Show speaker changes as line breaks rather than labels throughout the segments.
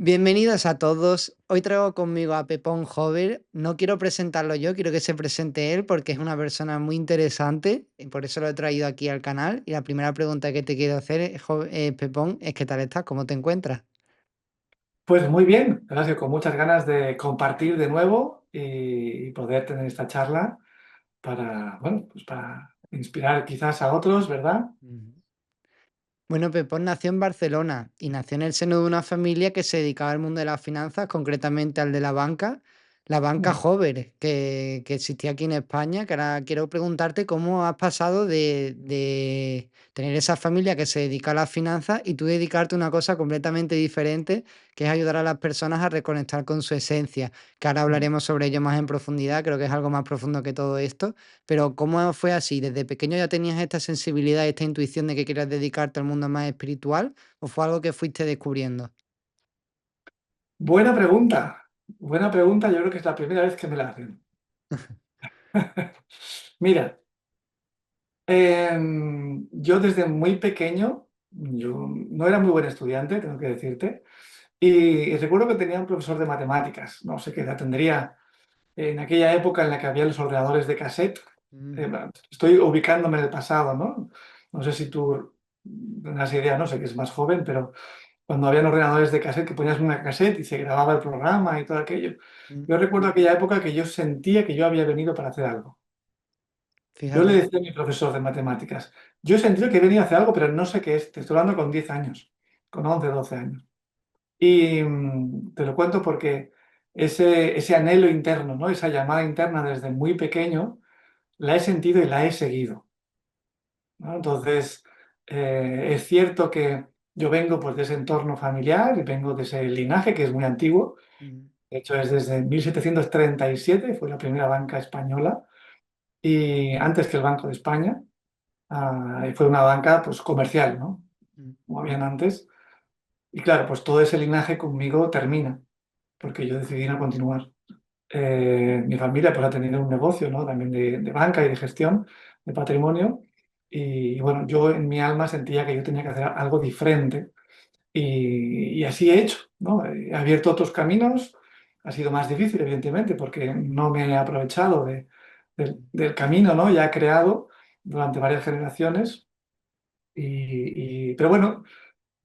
Bienvenidos a todos. Hoy traigo conmigo a Pepón Hover. No quiero presentarlo yo, quiero que se presente él porque es una persona muy interesante y por eso lo he traído aquí al canal. Y la primera pregunta que te quiero hacer, Pepón, es ¿qué tal estás? ¿Cómo te encuentras?
Pues muy bien, la verdad es que con muchas ganas de compartir de nuevo y poder tener esta charla para, bueno, pues para inspirar quizás a otros, ¿verdad?
Ujú. Bueno, Pepón nació en Barcelona y nació en el seno de una familia que se dedicaba al mundo de las finanzas, concretamente al de la banca
Mm.
Hover, que existía aquí en España. Que ahora quiero preguntarte cómo has pasado de tener esa familia que se dedica a las finanzas y tú dedicarte a una cosa completamente diferente, que es ayudar a las personas a reconectar con su esencia, que ahora
Mm.
hablaremos sobre ello más en profundidad, creo que es algo más profundo que todo esto. Pero, ¿cómo fue así? ¿Desde pequeño ya tenías esta sensibilidad, esta intuición de que querías dedicarte al mundo más espiritual, o fue algo que fuiste descubriendo?
Buena pregunta, yo creo que es la primera vez que me la hacen. Mira, yo desde muy pequeño, yo no era muy buen estudiante, tengo que decirte, y recuerdo que tenía un profesor de matemáticas, no sé qué edad tendría, en aquella época en la que había los ordenadores de cassette.
Ujú,
Estoy ubicándome en el pasado, ¿no? No sé si tú tendrás idea, no sé que es más joven, pero cuando habían ordenadores de cassette que ponías una cassette y se grababa el programa y todo aquello.
mm,
Yo recuerdo aquella época que yo sentía que yo había venido para hacer algo. Yo le
fíjate.
decía a mi profesor de matemáticas, yo he sentido que he venido a hacer algo, pero no sé qué es. Te estoy hablando con 10 años, con 11 12 años. Y te lo cuento porque ese anhelo interno, ¿no? Esa llamada interna desde muy pequeño, la he sentido y la he seguido, ¿no? Entonces, es cierto que yo vengo pues, de ese entorno familiar y vengo de ese linaje que es muy antiguo.
Ujú,
De hecho, es desde 1737, fue la primera banca española, y antes que el Banco de España, y fue una banca pues, comercial, ¿no?
mm,
Como habían antes. Y claro, pues todo ese linaje conmigo termina, porque yo decidí no continuar. Mi familia pues, ha tenido un negocio, ¿no? También de banca y de gestión de patrimonio. Y bueno, yo en mi alma sentía que yo tenía que hacer algo diferente. Y así he hecho, ¿no? He abierto otros caminos. Ha sido más difícil, evidentemente, porque no me he aprovechado del camino, ¿no? Ya creado durante varias generaciones. Pero bueno,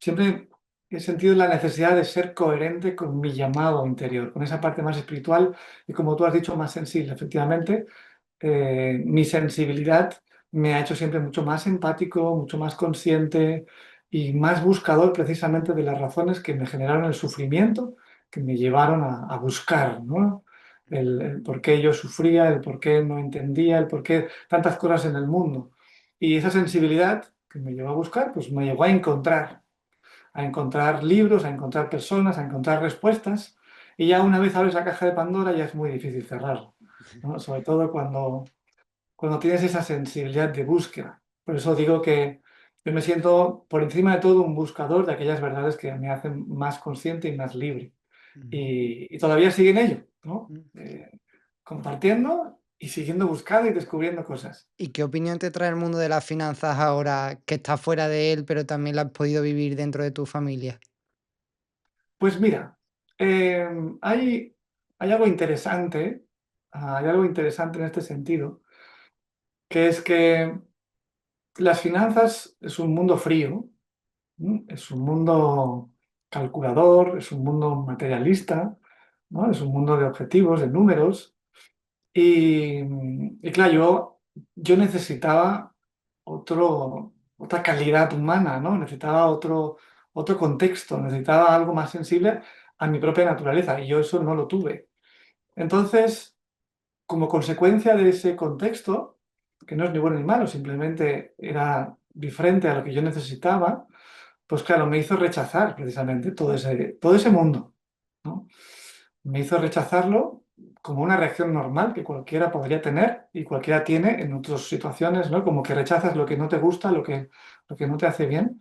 siempre he sentido la necesidad de ser coherente con mi llamado interior, con esa parte más espiritual y, como tú has dicho, más sensible. Efectivamente, mi sensibilidad me ha hecho siempre mucho más empático, mucho más consciente y más buscador precisamente de las razones que me generaron el sufrimiento, que me llevaron a buscar, ¿no? El por qué yo sufría, el por qué no entendía, el por qué tantas cosas en el mundo. Y esa sensibilidad que me llevó a buscar, pues me llevó a encontrar libros, a encontrar personas, a encontrar respuestas. Y ya una vez abres la caja de Pandora ya es muy difícil cerrarlo, ¿no? Sobre todo cuando tienes esa sensibilidad de búsqueda. Por eso digo que yo me siento por encima de todo un buscador de aquellas verdades que me hacen más consciente y más libre.
ujú,
Y todavía sigue en ello, ¿no?
mm.
Compartiendo y siguiendo buscando y descubriendo cosas.
¿Y qué opinión te trae el mundo de las finanzas ahora que estás fuera de él, pero también lo has podido vivir dentro de tu familia?
Pues mira, eh, hay, hay algo interesante, hay algo interesante en este sentido, que es que las finanzas es un mundo frío. Es un mundo calculador, es un mundo materialista, ¿no? Es un mundo de objetivos, de números. Y claro, yo necesitaba otra calidad humana, ¿no? Necesitaba otro contexto, necesitaba algo más sensible a mi propia naturaleza y yo eso no lo tuve. Entonces, como consecuencia de ese contexto, que no es ni bueno ni malo, simplemente era diferente a lo que yo necesitaba, pues claro, me hizo rechazar precisamente todo ese mundo, ¿no? Me hizo rechazarlo como una reacción normal que cualquiera podría tener y cualquiera tiene en otras situaciones, ¿no? Como que rechazas lo que no te gusta, lo que no te hace bien.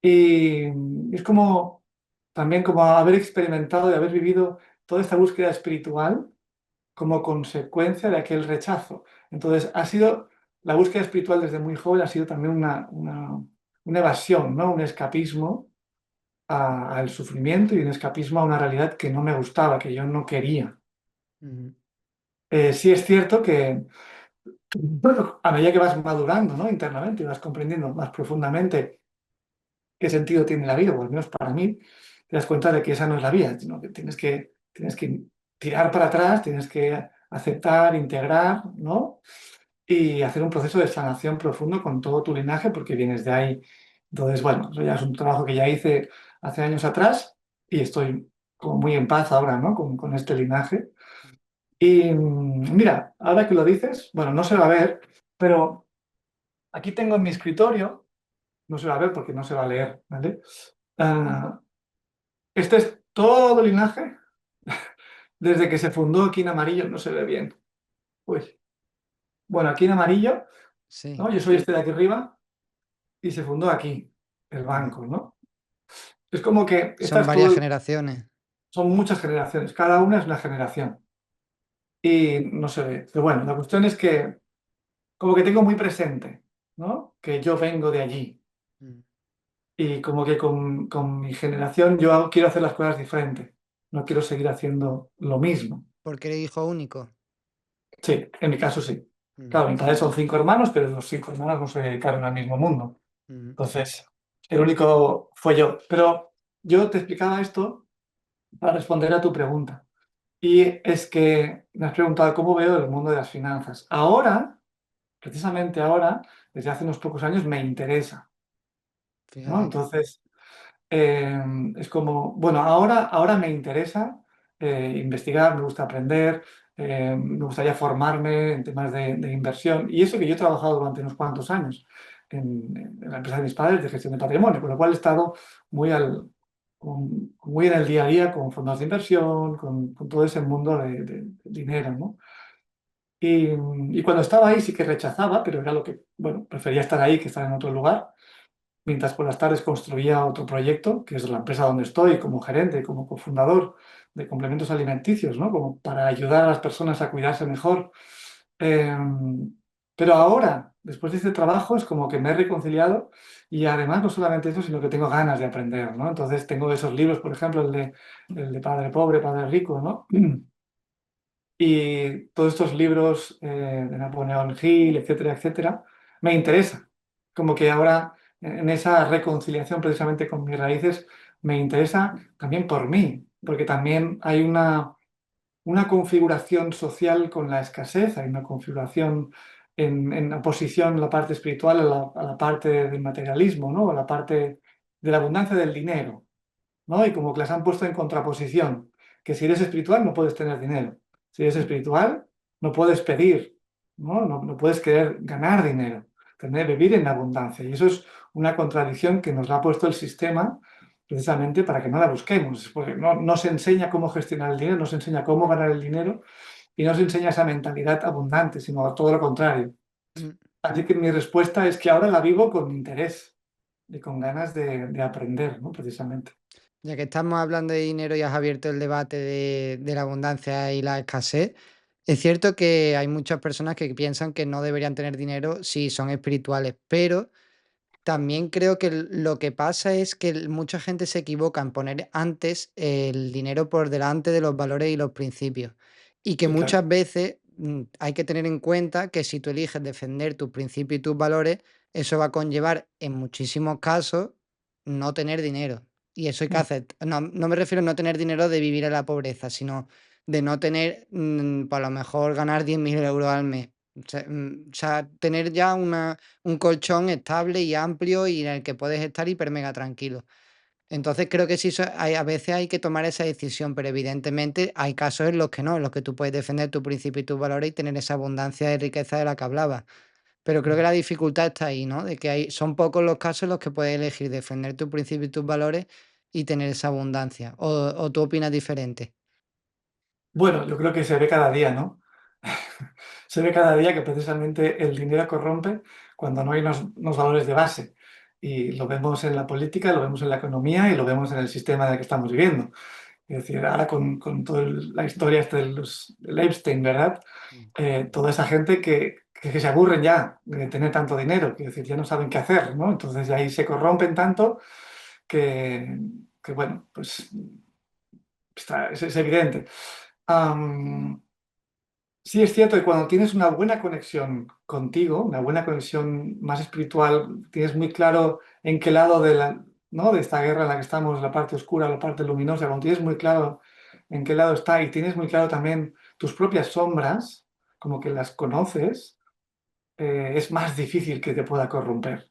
Y es como también como haber experimentado y haber vivido toda esta búsqueda espiritual como consecuencia de aquel rechazo. Entonces, la búsqueda espiritual desde muy joven ha sido también una evasión, ¿no? Un escapismo al sufrimiento y un escapismo a una realidad que no me gustaba, que yo no quería.
Ujú.
Sí es cierto que bueno, a medida que vas madurando, ¿no? Internamente y vas comprendiendo más profundamente qué sentido tiene la vida, o al menos para mí, te das cuenta de que esa no es la vida, sino que tienes que tirar para atrás, tienes que aceptar, integrar, ¿no? Y hacer un proceso de sanación profundo con todo tu linaje, porque vienes de ahí. Entonces, bueno, eso ya es un trabajo que ya hice hace años atrás y estoy como muy en paz ahora, ¿no? Con este linaje. Y mira, ahora que lo dices, bueno, no se va a ver, pero aquí tengo en mi escritorio, no se va a ver porque no se va a leer, ¿vale? Ah, este es todo el linaje desde que se fundó aquí en amarillo, no se ve bien. Uy. Bueno, aquí en amarillo,
Sí.
¿no? Yo soy este de aquí arriba y se fundó aquí, el
Ujú.
banco, ¿no? Es como que
Son varias generaciones.
son muchas generaciones, cada una es una generación y no se ve. Pero bueno, la cuestión es que como que tengo muy presente, ¿no? Que yo vengo de allí
Mm.
y como que con mi generación yo quiero hacer las cosas diferentes, no quiero seguir haciendo lo mismo.
Porque eres hijo único.
Sí, en mi caso sí.
Mm.
Claro, mi padre son 5 hermanos, pero los 5 hermanos no se dedicaron al mismo mundo.
Mm.
Entonces, el único fue yo. Pero yo te explicaba esto para responder a tu pregunta. Y es que me has preguntado cómo veo el mundo de las finanzas. Ahora, precisamente ahora, desde hace unos pocos años, me interesa, ¿no?
Fíjate.
Entonces, eh, es como, bueno, ahora me interesa investigar, me gusta aprender, me gustaría formarme en temas de inversión. Y eso que yo he trabajado durante unos cuantos años en la empresa de mis padres de gestión de patrimonio, con lo cual he estado muy, muy en el día a día con fondos de inversión, con todo ese mundo de dinero, ¿no? Y cuando estaba ahí sí que rechazaba, pero era lo que, bueno, prefería estar ahí que estar en otro lugar mientras por las tardes construía otro proyecto, que es la empresa donde estoy como gerente, como cofundador de complementos alimenticios, ¿no? Como para ayudar a las personas a cuidarse mejor. Eh, pero ahora, después de este trabajo, es como que me he reconciliado y además no solamente eso, sino que tengo ganas de aprender, ¿no? Entonces tengo esos libros, por ejemplo, el de Padre Pobre, Padre Rico, ¿no? Y todos estos libros de Napoleón Hill, etcétera, etcétera, me interesa. Como que ahora, en esa reconciliación precisamente con mis raíces, me interesa también por mí, porque también hay una configuración social con la escasez, hay una configuración en oposición a la parte espiritual a la parte del materialismo, ¿no? A la parte de la abundancia del dinero. ¿No? Y como que las han puesto en contraposición, que si eres espiritual no puedes tener dinero, si eres espiritual no puedes pedir, ¿no? No puedes querer ganar dinero, tener, vivir en abundancia. Y eso es una contradicción que nos la ha puesto el sistema precisamente para que no la busquemos, porque no se enseña cómo gestionar el dinero, no se enseña cómo ganar el dinero y no se enseña esa mentalidad abundante, sino todo lo contrario.
Mm.
Así que mi respuesta es que ahora la vivo con interés y con ganas de aprender, ¿no? Precisamente.
Ya que estamos hablando de dinero y has abierto el debate de la abundancia y la escasez, es cierto que hay muchas personas que piensan que no deberían tener dinero si son espirituales, pero también creo que lo que pasa es que mucha gente se equivoca en poner antes el dinero por delante de los valores y los principios. Y que
Sí, claro.
muchas veces hay que tener en cuenta que si tú eliges defender tus principios y tus valores, eso va a conllevar en muchísimos casos no tener dinero. Y eso hay que
Mm.
hacer. No, no me refiero a no tener dinero de vivir en la pobreza, sino de no tener, por lo mejor ganar 10.000 euros al mes. O sea, tener ya un colchón estable y amplio y en el que puedes estar hiper mega tranquilo. Entonces creo que sí, a veces hay que tomar esa decisión, pero evidentemente hay casos en los que no, en los que tú puedes defender tu principio y tus valores y tener esa abundancia de riqueza de la que hablaba. Pero creo que
Mm.
la dificultad está ahí, ¿no? De que son pocos los casos en los que puedes elegir defender tu principio y tus valores y tener esa abundancia. ¿O tú opinas diferente?
Bueno, yo creo que se ve cada día, ¿no? Se ve cada día que precisamente el dinero corrompe cuando no hay unos valores de base. Y lo vemos en la política, lo vemos en la economía y lo vemos en el sistema en el que estamos viviendo. Es decir, ahora con toda la historia esta del Epstein, ¿verdad?
Mm.
Toda esa gente que se aburren ya de tener tanto dinero, que es decir, ya no saben qué hacer, ¿no? Entonces ya ahí se corrompen tanto que, que bueno, pues es evidente. Am, sí es cierto que cuando tienes una buena conexión contigo, una buena conexión más espiritual, tienes muy claro en qué lado de la, ¿no? de esta guerra en la que estamos, la parte oscura, la parte luminosa, cuando tienes muy claro en qué lado está y tienes muy claro también tus propias sombras, como que las conoces, es más difícil que te pueda corromper.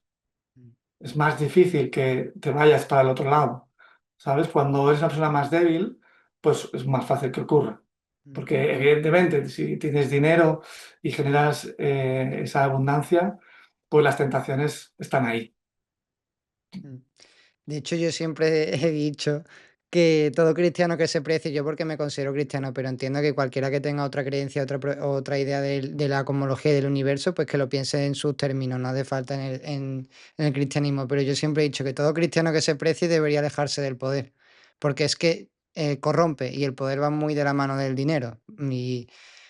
Mm,
Es más difícil que te vayas para el otro lado. ¿Sabes? Cuando eres una persona más débil, pues es más fácil que ocurra.
mm,
Porque evidentemente, si tienes dinero y generas esa abundancia, pues las tentaciones están ahí.
mm. De hecho, yo siempre he dicho que todo cristiano que se precie, yo porque me considero cristiano, pero entiendo que cualquiera que tenga otra creencia, otra idea de la cosmología y del universo, pues que lo piense en sus términos, no hace falta en el cristianismo. Pero yo siempre he dicho que todo cristiano que se precie debería alejarse del poder, porque es que corrompe y el poder va muy de la mano del dinero.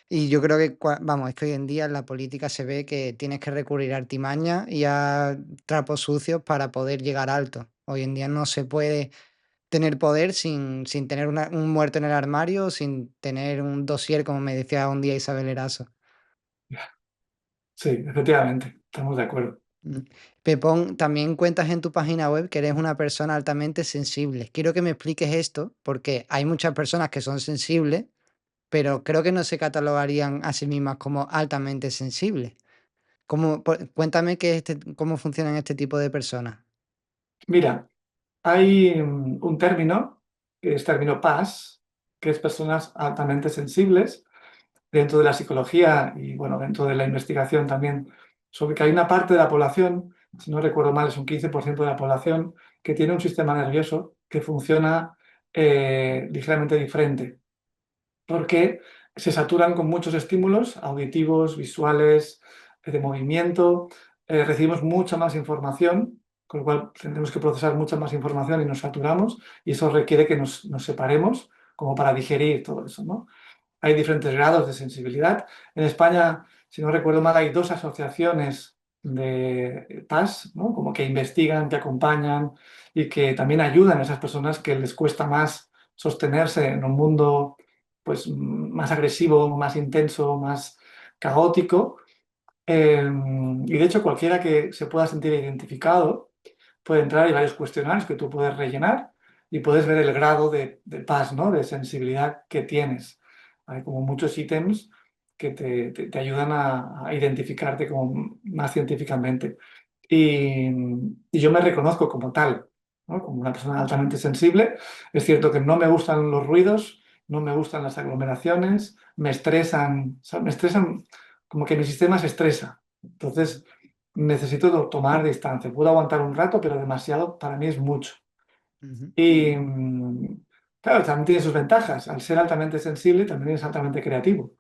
Y yo creo que, vamos, es que hoy en día en la política se ve que tienes que recurrir a artimañas y a trapos sucios para poder llegar alto. Hoy en día no se puede tener poder sin tener un muerto en el armario, sin tener un dossier, como me decía un día Isabel Eraso.
Sí, efectivamente, estamos de acuerdo.
Mm. Pepón, también cuentas en tu página web que eres una persona altamente sensible. Quiero que me expliques esto, porque hay muchas personas que son sensibles, pero creo que no se catalogarían a sí mismas como altamente sensibles. Cuéntame cómo funcionan este tipo de personas.
Mira, hay un término, que es término PAS, que es personas altamente sensibles, dentro de la psicología y bueno, dentro de la investigación también, sobre que hay una parte de la población, si no recuerdo mal, es un 15% de la población, que tiene un sistema nervioso que funciona ligeramente diferente, porque se saturan con muchos estímulos auditivos, visuales, de movimiento, recibimos mucha más información, con lo cual tendremos que procesar mucha más información y nos saturamos, y eso requiere que nos separemos como para digerir todo eso, ¿no? Hay diferentes grados de sensibilidad. En España, si no recuerdo mal, hay dos asociaciones de TAS, ¿no? Como que investigan, que acompañan y que también ayudan a esas personas que les cuesta más sostenerse en un mundo pues, más agresivo, más intenso, más caótico. Y de hecho, cualquiera que se pueda sentir identificado puede entrar. Hay varios cuestionarios que tú puedes rellenar y puedes ver el grado de paz, ¿no? De sensibilidad que tienes. Hay como muchos ítems que te ayudan a identificarte como más científicamente. Y, y yo me reconozco como tal, ¿no? Como una persona altamente sensible. Es cierto que no me gustan los ruidos, no me gustan las aglomeraciones, me estresan, o sea, me estresan, como que mi sistema se estresa. Entonces, necesito tomar distancia. Puedo aguantar un rato, pero demasiado para mí es mucho.
Ujú,
Y claro, también tiene sus ventajas. Al ser altamente sensible, también es altamente creativo,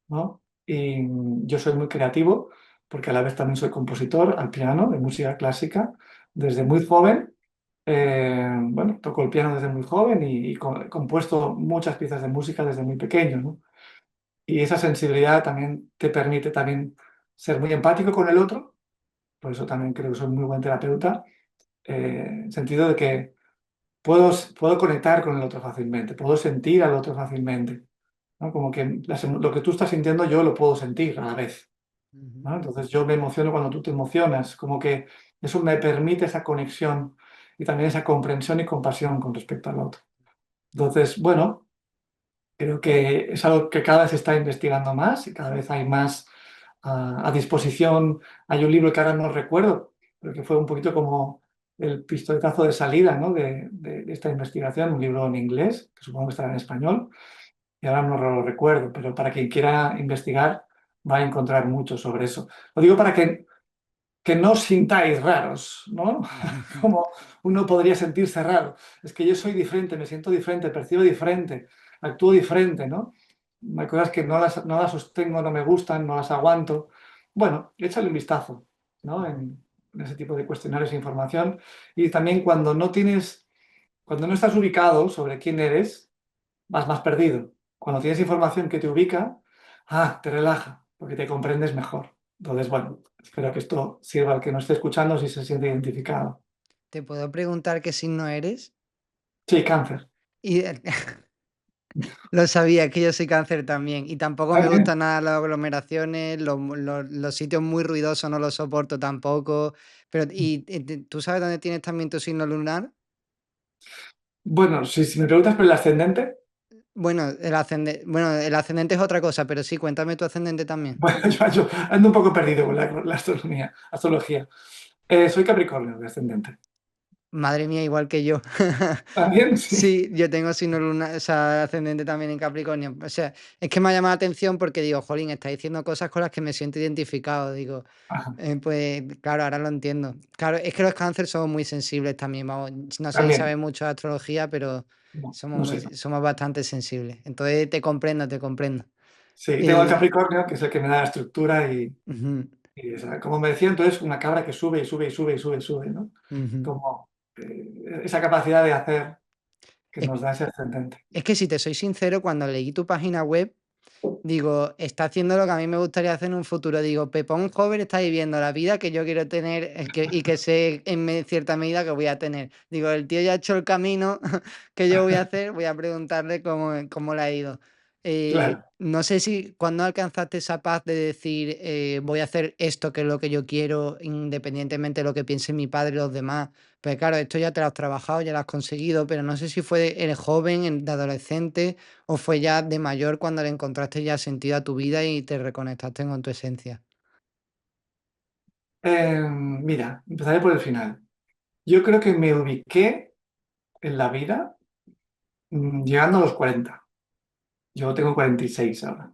¿no? Y yo soy muy creativo porque a la vez también soy compositor al piano de música clásica desde muy joven. Bueno, toco el piano desde muy joven y he compuesto muchas piezas de música desde muy pequeño, ¿no? Y esa sensibilidad también te permite también ser muy empático con el otro. Por eso también creo que soy muy buen terapeuta, en el sentido de que puedo conectar con el otro fácilmente, puedo sentir al otro fácilmente, ¿no? Como que lo que tú estás sintiendo yo lo puedo sentir a la vez,
ujú,
¿no? Entonces yo me emociono cuando tú te emocionas, como que eso me permite esa conexión y también esa comprensión y compasión con respecto al otro. Entonces, bueno, creo que es algo que cada vez se está investigando más y cada vez hay más a disposición. Hay un libro que ahora no recuerdo, pero que fue un poquito como el pistoletazo de salida, ¿no? de esta investigación, un libro en inglés, que supongo que estará en español, y ahora no lo recuerdo, pero para quien quiera investigar va a encontrar mucho sobre eso. Lo digo para que no os sintáis raros, ¿no?
ujú,
Como uno podría sentirse raro. Es que yo soy diferente, me siento diferente, percibo diferente, actúo diferente, ¿no? Hay cosas que no las sostengo, no me gustan, no las aguanto. Bueno, échale un vistazo, ¿no? En ese tipo de cuestionarios e información. Y también cuando no estás ubicado sobre quién eres, vas más perdido. Cuando tienes información que te ubica, te relaja, porque te comprendes mejor. Entonces, bueno, espero que esto sirva al que nos esté escuchando si se siente identificado.
¿Te puedo preguntar qué signo eres?
Sí, cáncer.
Y lo sabía, que yo soy cáncer también. Y tampoco me
¿También?
gustan nada las aglomeraciones, los sitios muy ruidosos no los soporto tampoco. Pero, ¿tú sabes dónde tienes también tu signo lunar?
Bueno, si me preguntas por el ascendente,
Bueno, el ascendente es otra cosa, pero sí, cuéntame tu ascendente también.
bueno, yo ando un poco perdido con la astronomía, astrología. Soy Capricornio de ascendente.
Madre mía, igual que yo.
¿También? Sí.
Sí, yo tengo signo lunar, o sea, ascendente también en Capricornio. O sea, es que me ha llamado la atención porque digo, jolín, está diciendo cosas con las que me siento identificado. Digo,
Ajá,
pues claro, ahora lo entiendo. Claro, es que los cánceres somos muy sensibles también. Vamos, no sé si sabes
también.
mucho de astrología, pero
No,
somos
no sé
muy,
tanto.
somos bastante sensibles. Entonces te comprendo, te comprendo.
Sí, tengo el
Y,
Capricornio, que es el que me da la estructura
ujú,
como me decía entonces, una cabra que sube y sube y sube y sube y sube, ¿no?
ujú.
Como esa capacidad de hacer que
Es,
nos da ese ascendente.
es que si te soy sincero, cuando leí tu página web, digo, está haciendo lo que a mí me gustaría hacer en un futuro. Digo, Pepón joven está viviendo la vida que yo quiero tener y que sé cierta medida que voy a tener. Digo, el tío ya ha hecho el camino que yo voy a hacer, voy a preguntarle cómo le ha ido.
Claro.
No sé si cuando alcanzaste esa paz de decir, voy a hacer esto que es lo que yo quiero, independientemente de lo que piensen mi padre y los demás. Pues claro, esto ya te lo has trabajado, ya lo has conseguido, pero no sé si fue el joven, de adolescente ¿o fue ya de mayor cuando le encontraste ya sentido a tu vida y te reconectaste con tu esencia?
Mira, empezaré por el final. Yo creo que me ubiqué en la vida llegando a los 40. Yo tengo 46 ahora,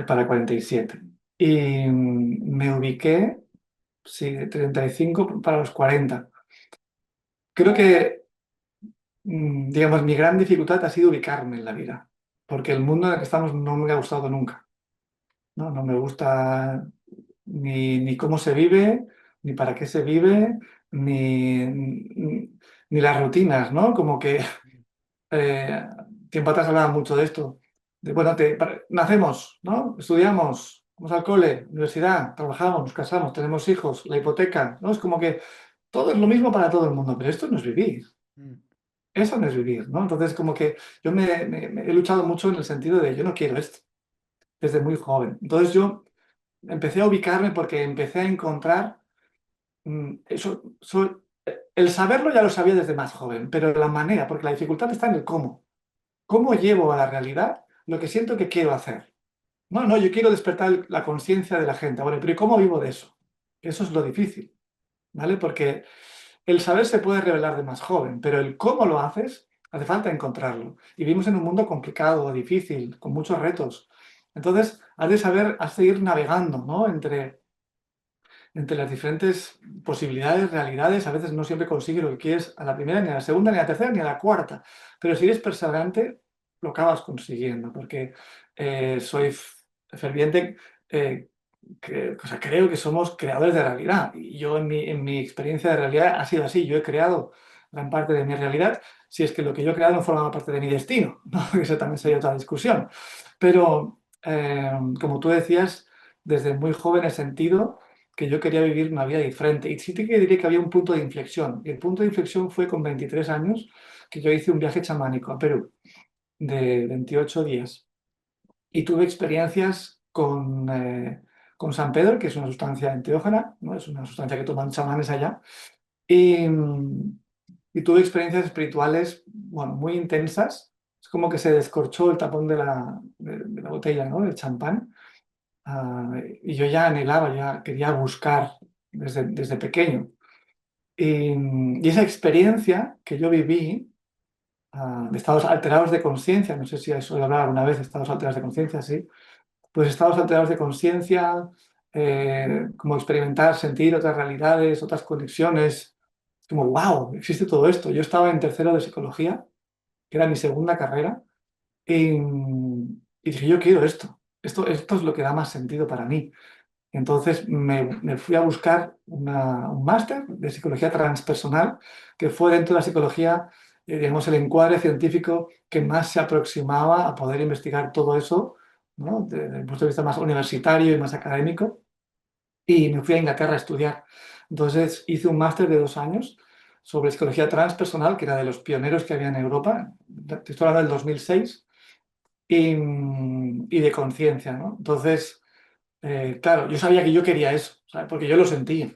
para 47. Me ubiqué, sí, de 35 para los 40. Creo que, digamos, mi gran dificultad ha sido ubicarme en la vida, porque el mundo en el que estamos no me ha gustado nunca. No, no me gusta ni cómo se vive, ni para qué se vive, ni las rutinas, ¿no? Como que eh, tiempo atrás hablaba mucho de esto. De, bueno, nacemos, ¿no? Estudiamos, vamos al cole, universidad, trabajamos, nos casamos, tenemos hijos, la hipoteca, ¿no? Es como que todo es lo mismo para todo el mundo, pero esto no es vivir.
Mm,
Eso no es vivir, ¿no? Entonces, como que yo me he luchado mucho en el sentido de yo no quiero esto, desde muy joven. Entonces yo empecé a ubicarme porque empecé a encontrar el saberlo ya lo sabía desde más joven, pero la manera, porque la dificultad está en el cómo. ¿Cómo llevo a la realidad lo que siento que quiero hacer? No, no, yo quiero despertar la conciencia de la gente. Bueno, pero ¿y cómo vivo de eso? Eso es lo difícil, ¿vale? Porque el saber se puede revelar de más joven, pero el cómo lo haces, hace falta encontrarlo. Y vivimos en un mundo complicado, difícil, con muchos retos. Entonces, has de saber, has de ir navegando, ¿no? Entre las diferentes posibilidades, realidades, a veces no siempre consigues lo que quieres a la primera, ni a la segunda, ni a la tercera, ni a la cuarta. Pero si eres perseverante, lo acabas consiguiendo, porque soy ferviente, o sea, creo que somos creadores de realidad. Y yo en mi experiencia de realidad ha sido así. Yo he creado gran parte de mi realidad, si es que lo que yo he creado no forma parte de mi destino, ¿no? Eso también sería otra discusión. Pero, como tú decías, desde muy joven he sentido que yo quería vivir una vida diferente. Y sí que diré que había un punto de inflexión. Y el punto de inflexión fue con 23 años, que yo hice un viaje chamánico a Perú de 28 días. Y tuve experiencias con San Pedro, que es una sustancia enteógena, ¿no? Es una sustancia que toman chamanes allá. Y, y tuve experiencias espirituales, bueno, muy intensas. Es como que se descorchó el tapón de la botella, ¿no? Del champán. Y yo ya anhelaba, ya quería buscar desde pequeño. Y esa experiencia que yo viví, de estados alterados de conciencia, no sé si has oído hablar alguna vez de estados alterados de conciencia, sí, pues estados alterados de conciencia, como experimentar, sentir otras realidades, otras conexiones, como, wow, existe todo esto. Yo estaba en tercero de psicología, que era mi segunda carrera, y dije, yo quiero esto. Esto es lo que da más sentido para mí. Entonces me fui a buscar un máster de psicología transpersonal, que fue dentro de la psicología, digamos, el encuadre científico que más se aproximaba a poder investigar todo eso, ¿no? Desde el punto de vista más universitario y más académico. Y me fui a Inglaterra a estudiar. Entonces hice un máster de 2 años sobre psicología transpersonal, que era de los pioneros que había en Europa, te estoy hablando del 2006, y de conciencia, ¿no? Entonces, claro, yo sabía que yo quería eso, ¿sabes? Porque yo lo sentía.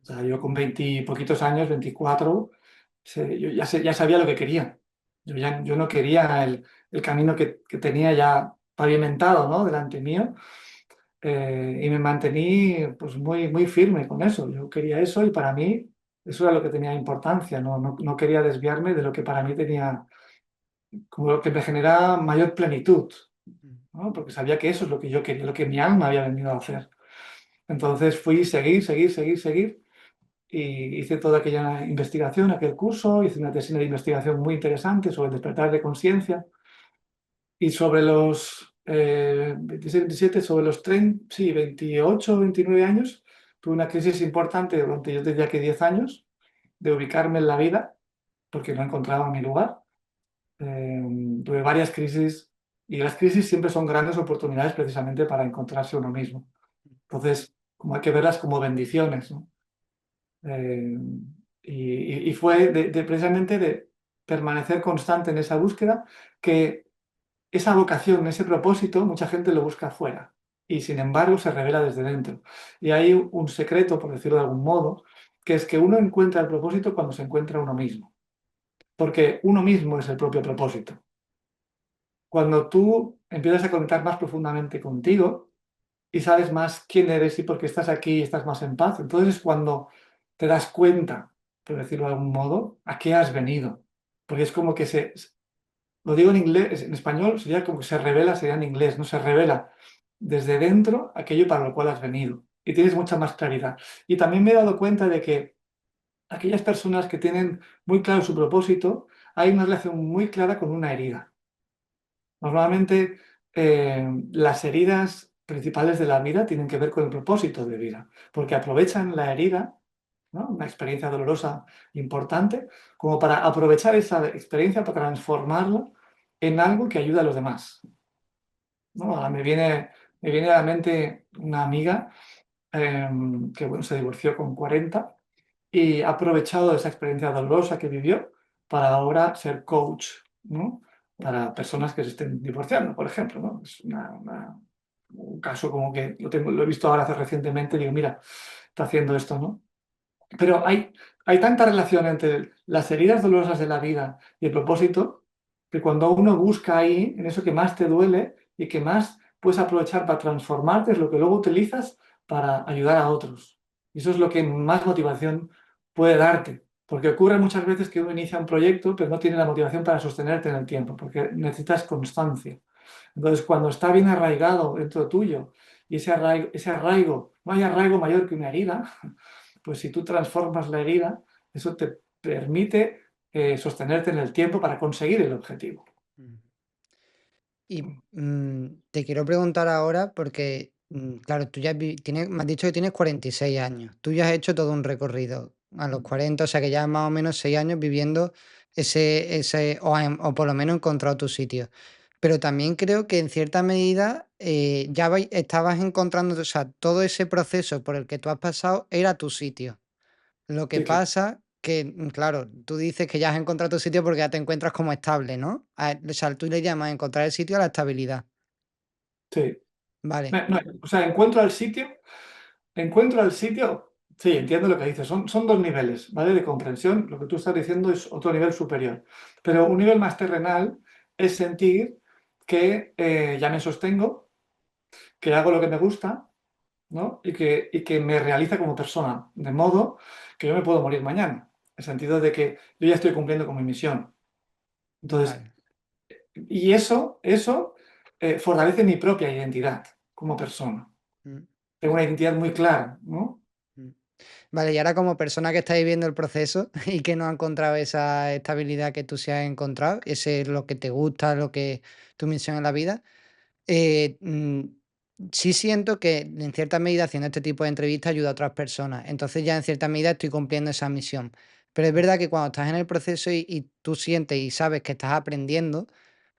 O sea, yo con 20 poquitos años, 24, yo ya sabía lo que quería. Yo no quería el camino que tenía ya pavimentado, ¿no? Delante mío. Y me mantení pues muy firme con eso. Yo quería eso y para mí eso era lo que tenía importancia. No quería desviarme de lo que para mí tenía, como lo que me generaba mayor plenitud,
mm,
¿no? Porque sabía que eso es lo que yo quería, lo que mi alma había venido a hacer. Entonces fui seguir y hice toda aquella investigación, aquel curso, hice una tesis de investigación muy interesante sobre el despertar de conciencia y sobre los 26, 27, sobre los 30, sí, 28, 29 años, tuve una crisis importante durante, yo diría que 10 años, de ubicarme en la vida, porque no encontraba mi lugar. Tuve varias crisis y las crisis siempre son grandes oportunidades precisamente para encontrarse uno mismo. Entonces, como hay que verlas como bendiciones, ¿no? Eh, y fue precisamente de permanecer constante en esa búsqueda que esa vocación, ese propósito, mucha gente lo busca afuera y sin embargo se revela desde dentro. Y hay un secreto, por decirlo de algún modo, que es que uno encuentra el propósito cuando se encuentra uno mismo, porque uno mismo es el propio propósito. Cuando tú empiezas a conectar más profundamente contigo y sabes más quién eres y por qué estás aquí y estás más en paz, entonces es cuando te das cuenta, por decirlo de algún modo, a qué has venido. Porque es como que lo digo en inglés, en español sería como que se revela, sería en inglés, no se revela desde dentro aquello para lo cual has venido. Y tienes mucha más claridad. Y también me he dado cuenta de que aquellas personas que tienen muy claro su propósito, hay una relación muy clara con una herida. Normalmente las heridas principales de la vida tienen que ver con el propósito de vida, porque aprovechan la herida, ¿no? Una experiencia dolorosa importante, como para aprovechar esa experiencia para transformarla en algo que ayuda a los demás, ¿no? Ahora me viene a la mente una amiga que bueno, se divorció con 40 y ha aprovechado esa experiencia dolorosa que vivió para ahora ser coach, ¿no? Para personas que se estén divorciando, por ejemplo, ¿no? Es un caso como que lo he visto ahora hace recientemente, digo, mira, está haciendo esto, ¿no? Pero hay tanta relación entre las heridas dolorosas de la vida y el propósito, que cuando uno busca ahí, en eso que más te duele y que más puedes aprovechar para transformarte, es lo que luego utilizas para ayudar a otros. Y eso es lo que más motivación puede darte. Porque ocurre muchas veces que uno inicia un proyecto, pero no tiene la motivación para sostenerte en el tiempo, porque necesitas constancia. Entonces, cuando está bien arraigado dentro tuyo y ese arraigo, no hay arraigo mayor que una herida, pues si tú transformas la herida, eso te permite sostenerte en el tiempo para conseguir el objetivo.
mm. Y, te quiero preguntar ahora porque, claro, tú ya tienes, me has dicho que tienes 46 años. Tú ya has hecho todo un recorrido a los 40, o sea que ya más o menos 6 años viviendo o por lo menos encontrado tu sitio. Pero también creo que en cierta medida ya estabas encontrando, o sea, todo ese proceso por el que tú has pasado era tu sitio. Lo que
Sí, claro.
pasa que, claro, tú dices que ya has encontrado tu sitio porque ya te encuentras como estable, ¿no? O sea, tú le llamas encontrar el sitio a la estabilidad.
Sí.
Vale.
No, o sea, encuentro al sitio, sí, entiendo lo que dices, son dos niveles, ¿vale? De comprensión, lo que tú estás diciendo es otro nivel superior, pero un nivel más terrenal es sentir que ya me sostengo, que hago lo que me gusta, ¿no? Y que me realiza como persona, de modo que yo me puedo morir mañana, en el sentido de que yo ya estoy cumpliendo con mi misión. Entonces,
Vale.
y eso fortalece mi propia identidad como persona.
Mm,
Tengo una identidad muy clara, ¿no?
mm. Vale, y ahora como persona que está viviendo el proceso y que no ha encontrado esa estabilidad que tú sí has encontrado, ese es lo que te gusta, lo que tu misión en la vida, eh, mm, sí siento que en cierta medida haciendo este tipo de entrevistas ayuda a otras personas. Entonces ya en cierta medida estoy cumpliendo esa misión. Pero es verdad que cuando estás en el proceso y tú sientes y sabes que estás aprendiendo,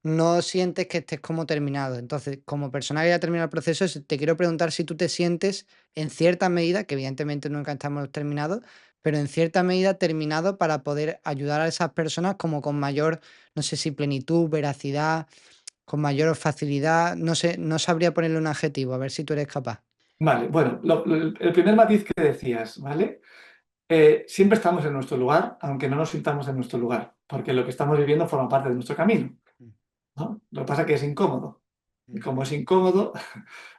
no sientes que estés como terminado. Entonces, como persona que ya terminado el proceso, te quiero preguntar si tú te sientes en cierta medida, que evidentemente nunca estamos terminados, pero en cierta medida terminado para poder ayudar a esas personas como con mayor, no sé si plenitud, veracidad, con mayor facilidad, no sé, no sabría ponerle un adjetivo, a ver si tú eres capaz.
Vale, bueno, el primer matiz que decías, ¿vale? Siempre estamos en nuestro lugar, aunque no nos sintamos en nuestro lugar, porque lo que estamos viviendo forma parte de nuestro camino,
Mm,
¿no? Lo que pasa es que es incómodo. Y
mm.
como es incómodo,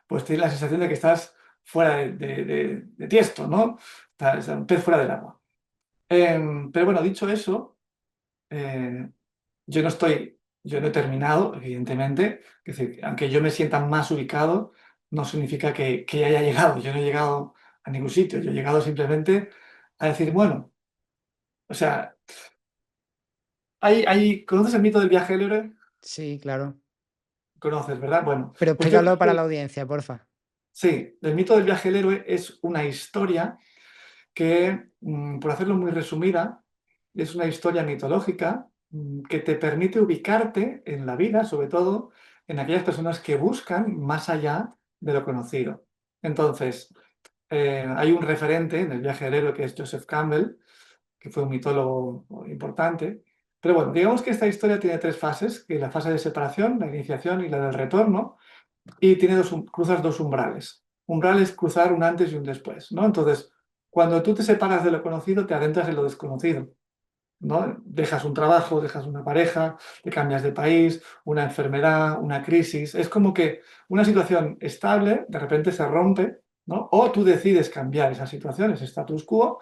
pues tienes la sensación de que estás fuera de tiesto, ¿no? Estás un pez fuera del agua. Pero bueno, dicho eso, eh, yo no estoy, yo no he terminado, evidentemente. Es decir, aunque yo me sienta más ubicado, no significa que ya haya llegado. Yo no he llegado a ningún sitio. Yo he llegado simplemente a decir, bueno, o sea, ¿conoces el mito del viaje del héroe?
Sí, claro.
Conoces, ¿verdad? Bueno,
Pero
pues yo
explícalo para la audiencia, porfa.
sí, el mito del viaje del héroe es una historia que, por hacerlo muy resumida, es una historia mitológica, que te permite ubicarte en la vida, sobre todo en aquellas personas que buscan más allá de lo conocido. Entonces, hay un referente en el viaje del héroe que es Joseph Campbell, que fue un mitólogo importante. Pero bueno, digamos que esta historia tiene tres fases, que es la fase de separación, la iniciación y la del retorno, y tiene cruzas dos umbrales. Umbral es cruzar un antes y un después, ¿no? Entonces, cuando tú te separas de lo conocido, te adentras en lo desconocido, ¿no? Dejas un trabajo, dejas una pareja, te cambias de país, una enfermedad, una crisis. Es como que una situación estable de repente se rompe, ¿no? O tú decides cambiar esa situación, ese status quo,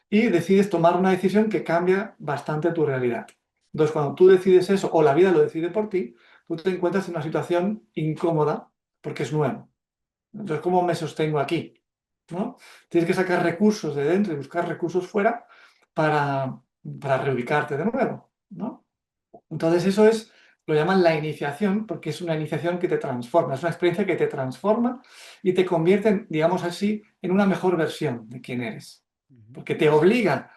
y decides tomar una decisión que cambia bastante tu realidad. Entonces, cuando tú decides eso, o la vida lo decide por ti, tú te encuentras en una situación incómoda porque es nuevo. Entonces, ¿cómo me sostengo aquí? ¿No? Tienes que sacar recursos de dentro y buscar recursos fuera para, para reubicarte de nuevo, ¿no? Entonces, eso es, lo llaman la iniciación, porque es una iniciación que te transforma, es una experiencia que te transforma y te convierte, digamos así, en una mejor versión de quién eres.
Ujú,
Porque te obliga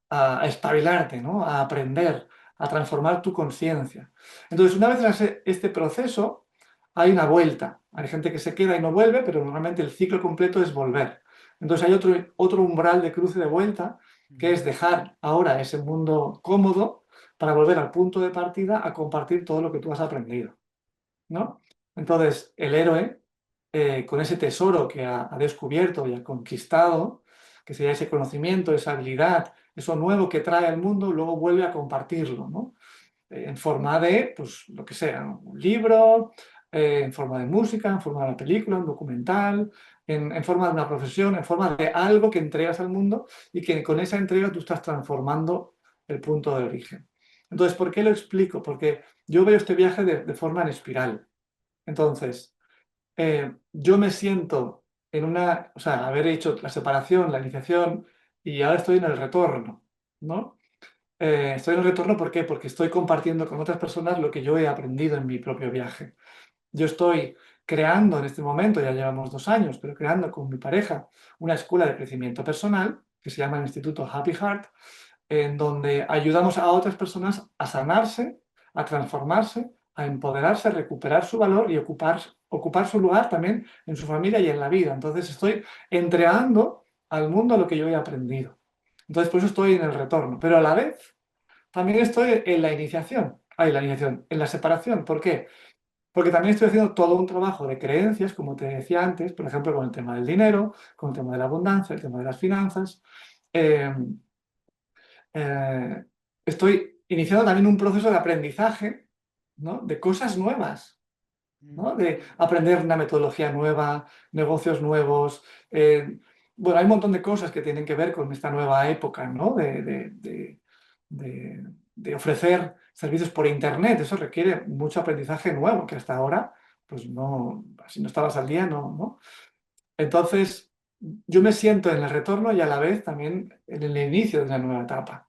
a espabilarte, ¿no? A aprender, a transformar tu conciencia. Entonces, una vez en este proceso, hay una vuelta. Hay gente que se queda y no vuelve, pero normalmente el ciclo completo es volver. Entonces, hay otro umbral de cruce de vuelta, que
ujú,
es dejar ahora ese mundo cómodo para volver al punto de partida a compartir todo lo que tú has aprendido, ¿no? Entonces, el héroe, con ese tesoro que ha descubierto y ha conquistado, que sería ese conocimiento, esa habilidad, eso nuevo que trae al mundo, luego vuelve a compartirlo, ¿no? En forma de, pues, lo que sea, ¿no? Un libro, en forma de música, en forma de una película, un documental, en forma de una profesión, en forma de algo que entregas al mundo y que con esa entrega tú estás transformando el punto de origen. Entonces, ¿por qué lo explico? Porque yo veo este viaje de forma en espiral. Entonces, yo me siento en una, o sea, haber hecho la separación, la iniciación y ahora estoy en el retorno, ¿no? Estoy en el retorno, ¿por qué? Porque estoy compartiendo con otras personas lo que yo he aprendido en mi propio viaje. Yo estoy creando en este momento, ya llevamos 2 años, pero creando con mi pareja una escuela de crecimiento personal que se llama el Instituto Happy Heart, en donde ayudamos a otras personas a sanarse, a transformarse, a empoderarse, a recuperar su valor y ocupar su lugar también en su familia y en la vida. Entonces estoy entregando al mundo lo que yo he aprendido. Entonces por eso estoy en el retorno, pero a la vez también estoy en en la separación. ¿Por qué? Porque también estoy haciendo todo un trabajo de creencias, como te decía antes, por ejemplo, con el tema del dinero, con el tema de la abundancia, el tema de las finanzas. Eh, eh, Estoy iniciando también un proceso de aprendizaje, ¿no? De cosas nuevas,
mm,
¿no? De aprender una metodología nueva, negocios nuevos. Bueno, hay un montón de cosas que tienen que ver con esta nueva época, ¿no? De ofrecer servicios por Internet. Eso requiere mucho aprendizaje nuevo, que hasta ahora, pues no, si no estabas al día, no, ¿no? Entonces, yo me siento en el retorno y a la vez también en el inicio de una nueva etapa,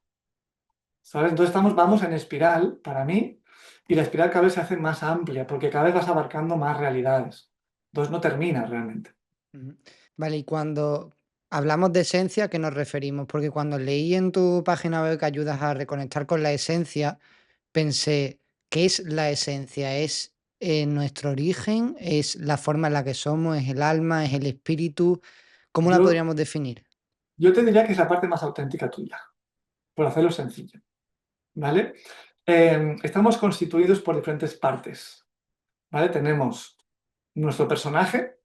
¿sabes? Entonces vamos en espiral, para mí, y la espiral cada vez se hace más amplia, porque cada vez vas abarcando más realidades. Entonces no termina realmente.
ujú. Vale, y cuando hablamos de esencia, ¿a qué nos referimos? Porque cuando leí en tu página web que ayudas a reconectar con la esencia, pensé, ¿qué es la esencia? ¿Es nuestro origen? ¿Es la forma en la que somos? ¿Es el alma? ¿Es el espíritu? ¿Cómo la
Yo,
podríamos definir?
Yo te diría que es la parte más auténtica tuya, por hacerlo sencillo, ¿vale? Estamos constituidos por diferentes partes, ¿vale? Tenemos nuestro personaje,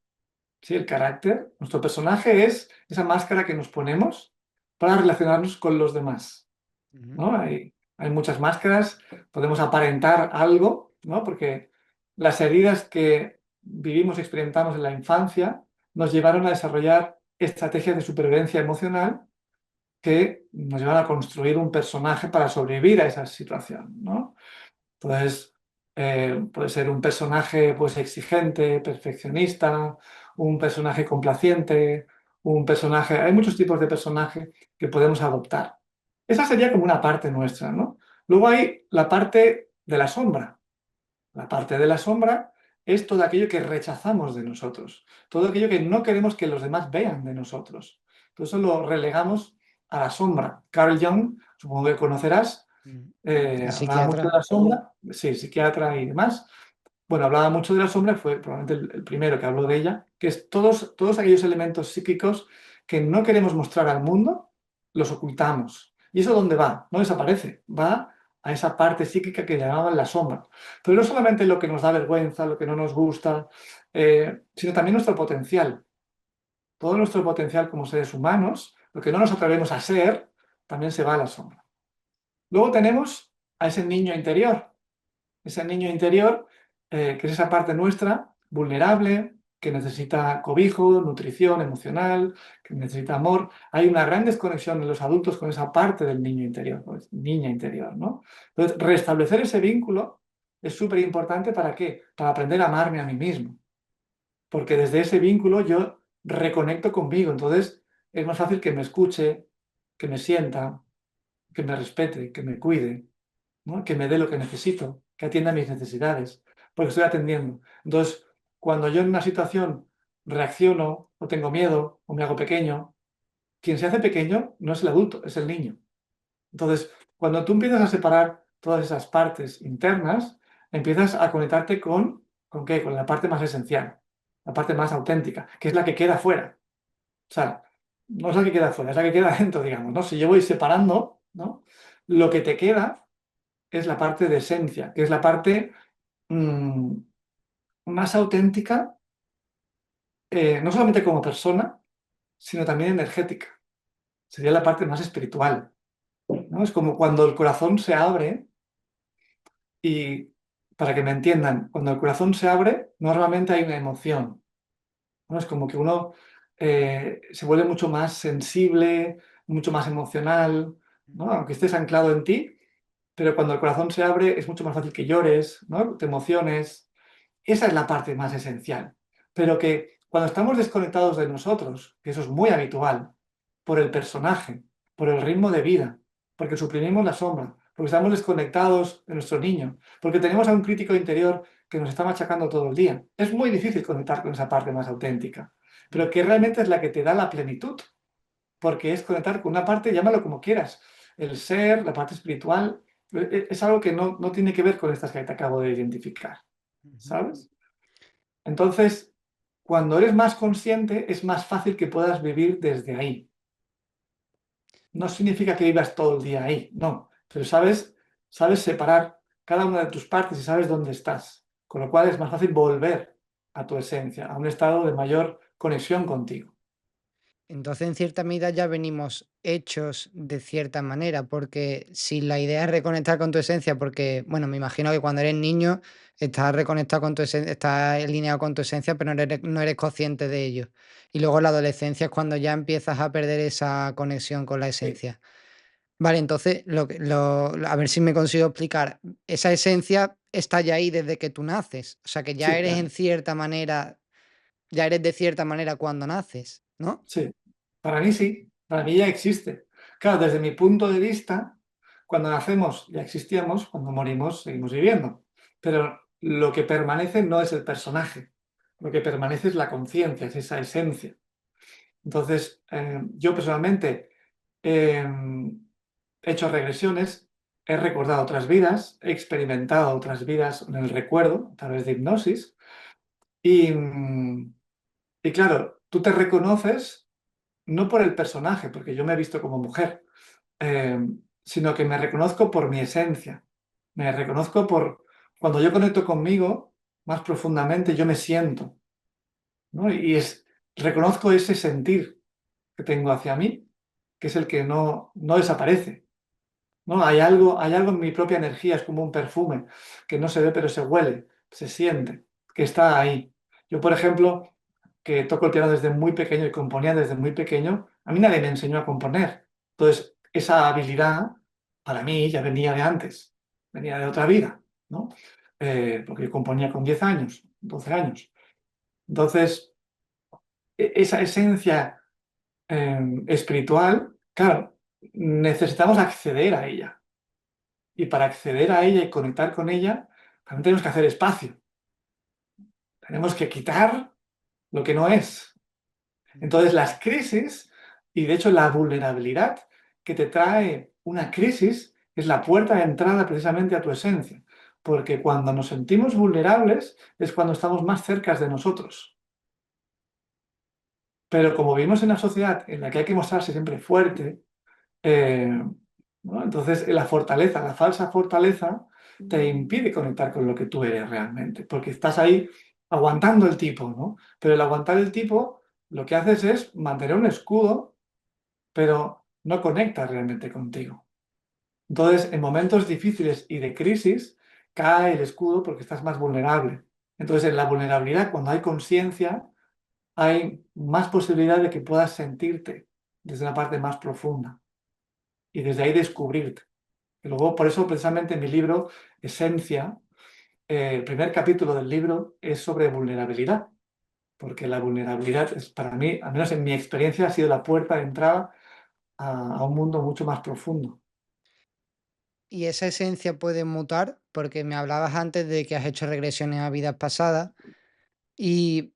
¿sí? El carácter. Nuestro personaje es esa máscara que nos ponemos para relacionarnos con los demás,
Ujú,
¿no? Hay muchas máscaras, podemos aparentar algo, ¿no? Porque las heridas que vivimos y experimentamos en la infancia nos llevaron a desarrollar estrategias de supervivencia emocional que nos llevan a construir un personaje para sobrevivir a esa situación, ¿no? Entonces, puede ser un personaje pues, exigente, perfeccionista, un personaje complaciente, un personaje... Hay muchos tipos de personaje que podemos adoptar. Esa sería como una parte nuestra, ¿no? Luego hay la parte de la sombra. La parte de la sombra es todo aquello que rechazamos de nosotros, todo aquello que no queremos que los demás vean de nosotros. Todo eso lo relegamos a la sombra. Carl Jung, supongo que conocerás,
ujú. El
hablaba mucho de
psiquiatra.
la sombra, sí, psiquiatra y demás. Bueno, hablaba mucho de la sombra, fue probablemente el primero que habló de ella, que es todos aquellos elementos psíquicos que no queremos mostrar al mundo, los ocultamos. ¿Y eso dónde va? No desaparece, va a esa parte psíquica que llamaban la sombra. Pero no solamente lo que nos da vergüenza, lo que no nos gusta, sino también nuestro potencial. Todo nuestro potencial como seres humanos, lo que no nos atrevemos a ser, también se va a la sombra. Luego tenemos a ese niño interior, que es esa parte nuestra, vulnerable, que necesita cobijo, nutrición emocional, que necesita amor. Hay una gran desconexión en los adultos con esa parte del niño interior, pues, niña interior, ¿no? Entonces, restablecer ese vínculo es súper importante. ¿Para qué? Para aprender a amarme a mí mismo. Porque desde ese vínculo yo reconecto conmigo. Entonces, es más fácil que me escuche, que me sienta, que me respete, que me cuide, ¿no? Que me dé lo que necesito, que atienda mis necesidades, porque estoy atendiendo. Entonces, cuando yo en una situación reacciono o tengo miedo o me hago pequeño, quien se hace pequeño no es el adulto, es el niño. Entonces, cuando tú empiezas a separar todas esas partes internas, empiezas a conectarte ¿con qué? Con la parte más esencial, la parte más auténtica, que es la que queda fuera. O sea, no es la que queda fuera, es la que queda dentro, digamos, ¿no? Si yo voy separando, ¿no? Lo que te queda es la parte de esencia, que es la parte mm, más auténtica, no solamente como persona, sino también energética. Sería la parte más espiritual, ¿no? Es como cuando el corazón se abre y, para que me entiendan, cuando el corazón se abre, normalmente hay una emoción, ¿no? Es como que uno se vuelve mucho más sensible, mucho más emocional, ¿no? Aunque estés anclado en ti, pero cuando el corazón se abre es mucho más fácil que llores, ¿no? Te emociones. Esa es la parte más esencial. Pero que cuando estamos desconectados de nosotros, que eso es muy habitual, por el personaje, por el ritmo de vida, porque suprimimos la sombra, porque estamos desconectados de nuestro niño, porque tenemos a un crítico interior que nos está machacando todo el día. Es muy difícil conectar con esa parte más auténtica, pero que realmente es la que te da la plenitud, porque es conectar con una parte, llámalo como quieras, el ser, la parte espiritual, es algo que no tiene que ver con estas que te acabo de identificar,
Ujú.
¿sabes? Entonces, cuando eres más consciente, es más fácil que puedas vivir desde ahí. No significa que vivas todo el día ahí, no, pero sabes separar cada una de tus partes y sabes dónde estás, con lo cual es más fácil volver a tu esencia, a un estado de mayor conexión contigo.
Entonces, en cierta medida ya venimos hechos de cierta manera, porque si la idea es reconectar con tu esencia, porque, bueno, me imagino que cuando eres niño estás reconectado con tu esencia, estás alineado con tu esencia, pero no eres consciente de ello. Y luego la adolescencia es cuando ya empiezas a perder esa conexión con la
Sí,
esencia. Vale, entonces, a ver si me consigo explicar. Esa esencia está ya ahí desde que tú naces. O sea, que ya
sí,
eres
claro.
en cierta manera, ya eres de cierta manera cuando naces, ¿no?
Sí, para mí sí, para mí ya existe. Claro, desde mi punto de vista, cuando nacemos ya existíamos, cuando morimos seguimos viviendo. Pero lo que permanece no es el personaje, lo que permanece es la conciencia, es esa esencia. Entonces, yo personalmente eh, he hecho regresiones, he recordado otras vidas, he experimentado otras vidas en el recuerdo a través de hipnosis y, y claro, tú te reconoces no por el personaje, porque yo me he visto como mujer, eh, sino que me reconozco por mi esencia. Me reconozco por cuando yo conecto conmigo más profundamente, yo me siento, ¿no? Reconozco ese sentir que tengo hacia mí, que es el que no desaparece, ¿no? Hay algo en mi propia energía, es como un perfume, que no se ve pero se huele, se siente, que está ahí. Yo, por ejemplo, que toco el piano desde muy pequeño y componía desde muy pequeño, a mí nadie me enseñó a componer. Entonces, esa habilidad para mí ya venía de antes, venía de otra vida, ¿no? Porque yo componía con 10 años, 12 años. Entonces, esa esencia espiritual, claro, necesitamos acceder a ella. Y para acceder a ella y conectar con ella, también tenemos que hacer espacio. Tenemos que quitar lo que no es. Entonces, las crisis, y de hecho la vulnerabilidad que te trae una crisis, es la puerta de entrada precisamente a tu esencia. Porque cuando nos sentimos vulnerables es cuando estamos más cerca de nosotros. Pero como vivimos en una sociedad en la que hay que mostrarse siempre fuerte, eh, ¿no? Entonces la fortaleza, la falsa fortaleza, te impide conectar con lo que tú eres realmente, porque estás ahí aguantando el tipo, ¿no? Pero el aguantar el tipo, lo que haces es mantener un escudo, pero no conectas realmente contigo. Entonces, en momentos difíciles y de crisis, cae el escudo porque estás más vulnerable. Entonces, en la vulnerabilidad, cuando hay conciencia, hay más posibilidad de que puedas sentirte desde la parte más profunda y desde ahí descubrirte. Y luego, por eso, precisamente en mi libro, Esencia, el primer capítulo del libro es sobre vulnerabilidad, porque la vulnerabilidad es para mí, al menos en mi experiencia, ha sido la puerta de entrada a un mundo mucho más profundo.
¿Y esa esencia puede mutar? Porque me hablabas antes de que has hecho regresiones a vidas pasadas y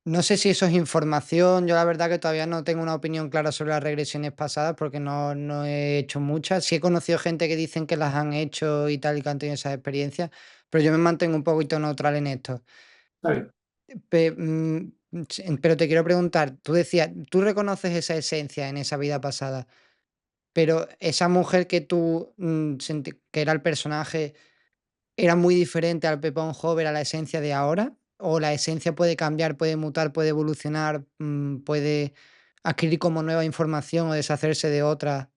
no sé si eso es información. Yo la verdad que todavía no tengo una opinión clara sobre las regresiones pasadas porque no he hecho muchas. Sí he conocido gente que dicen que las han hecho y tal y que han tenido esas experiencias, pero yo me mantengo un poquito neutral en esto.
Está bien.
Pero te quiero preguntar, tú decías, tú reconoces esa esencia en esa vida pasada, pero esa mujer que tú, que era el personaje, ¿era muy diferente al Pepón joven, a la esencia de ahora? ¿O la esencia puede cambiar, puede mutar, puede evolucionar, puede adquirir como nueva información o deshacerse de otra?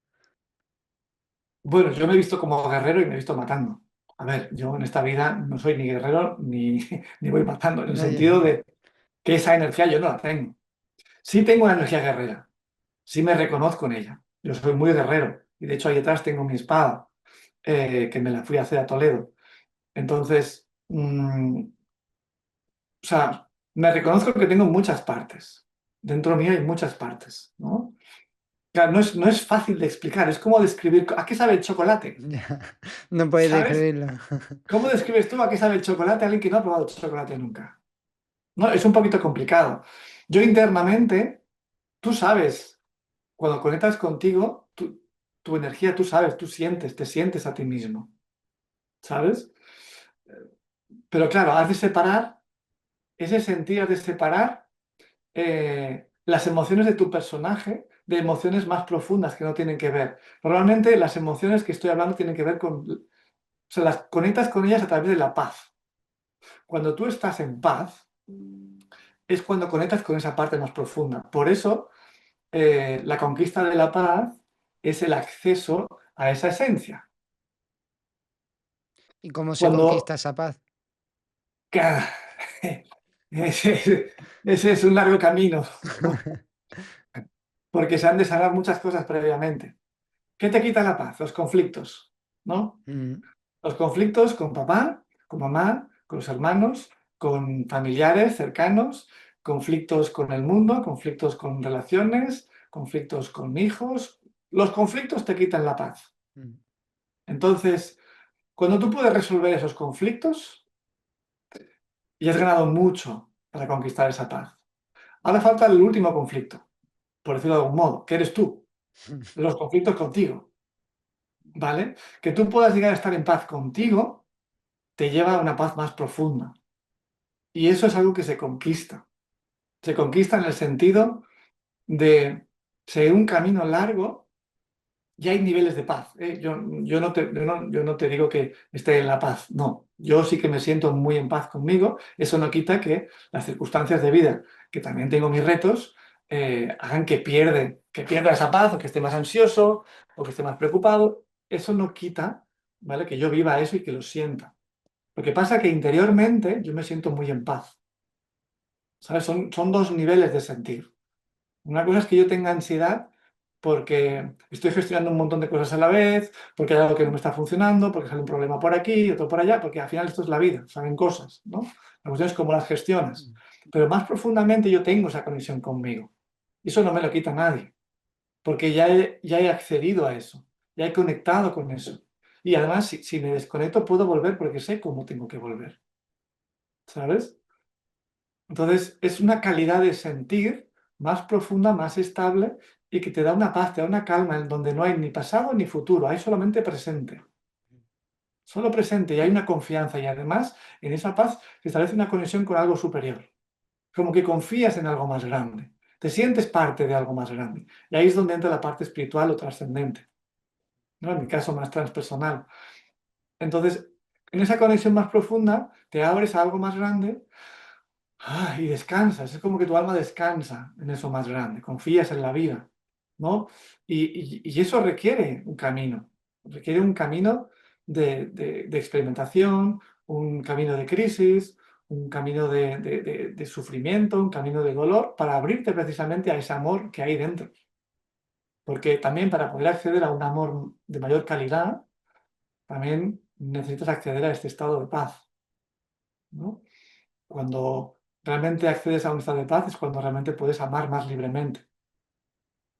Bueno, yo me he visto como guerrero y me he visto matando. A ver, yo en esta vida no soy ni guerrero ni, ni voy matando, en el
No,
sentido de que esa energía yo no la tengo. Sí tengo una energía guerrera, sí me reconozco en ella. Yo soy muy guerrero y de hecho ahí detrás tengo mi espada, que me la fui a hacer a Toledo. Entonces, o sea, me reconozco que tengo muchas partes. Dentro mío hay muchas partes, ¿no? Claro, no es fácil de explicar, es como describir a qué sabe el chocolate,
ya, no puedes
¿sabes?
describirlo.
¿Cómo describes tú a qué sabe el chocolate a alguien que no ha probado chocolate nunca? No, es un poquito complicado. Yo internamente, tú sabes, cuando conectas contigo, tu energía, tú sabes, tú sientes, te sientes a ti mismo, ¿sabes? Pero claro, has de separar, ese sentir, has de separar las emociones de tu personaje de emociones más profundas que no tienen que ver. Normalmente las emociones que estoy hablando tienen que ver con, o sea, las conectas con ellas a través de la paz. Cuando tú estás en paz, es cuando conectas con esa parte más profunda. Por eso, la conquista de la paz es el acceso a esa esencia.
¿Y cómo se
Cuando...
conquista esa paz?
¡Ca! Ese es un largo camino, porque se han de sanar muchas cosas previamente. ¿Qué te quita la paz? Los conflictos, ¿no?
Mm,
Los conflictos con papá, con mamá, con los hermanos, con familiares cercanos, conflictos con el mundo, conflictos con relaciones, conflictos con hijos. Los conflictos te quitan la paz.
mm.
Entonces, cuando tú puedes resolver esos conflictos, ya has ganado mucho para conquistar esa paz. Ahora falta el último conflicto, por decirlo de algún modo, que eres tú, los conflictos contigo, ¿vale? Que tú puedas llegar a estar en paz contigo te lleva a una paz más profunda. Y eso es algo que se conquista. Se conquista en el sentido de seguir un camino largo, ya hay niveles de paz, ¿eh? Yo no te digo que esté en la paz, no. Yo sí que me siento muy en paz conmigo. Eso no quita que las circunstancias de vida, que también tengo mis retos, hagan que pierda esa paz, o que esté más ansioso, o que esté más preocupado. Eso no quita, ¿vale? Que yo viva eso y que lo sienta. Lo que pasa es que interiormente yo me siento muy en paz, ¿sabes? Son dos niveles de sentir. Una cosa es que yo tenga ansiedad porque estoy gestionando un montón de cosas a la vez, porque hay algo que no me está funcionando, porque sale un problema por aquí, otro por allá, porque al final esto es la vida, salen cosas, ¿no? La cuestión es cómo las gestionas. Pero más profundamente yo tengo esa conexión conmigo. Y eso no me lo quita nadie, porque ya he accedido a eso, ya he conectado con eso. Y además, si me desconecto, puedo volver porque sé cómo tengo que volver, ¿sabes? Entonces, es una calidad de sentir más profunda, más estable y que te da una paz, te da una calma en donde no hay ni pasado ni futuro, hay solamente presente. Solo presente y hay una confianza y además en esa paz se establece una conexión con algo superior. Como que confías en algo más grande, te sientes parte de algo más grande. Y ahí es donde entra la parte espiritual o trascendente, ¿no? En mi caso más transpersonal. Entonces, en esa conexión más profunda te abres a algo más grande. Y descansas, es como que tu alma descansa en eso más grande, confías en la vida, ¿no? Y eso requiere un camino de experimentación, un camino de crisis, un camino de sufrimiento, un camino de dolor, para abrirte precisamente a ese amor que hay dentro. Porque también para poder acceder a un amor de mayor calidad, también necesitas acceder a este estado de paz, ¿no? Cuando realmente accedes a un estado de paz es cuando realmente puedes amar más libremente.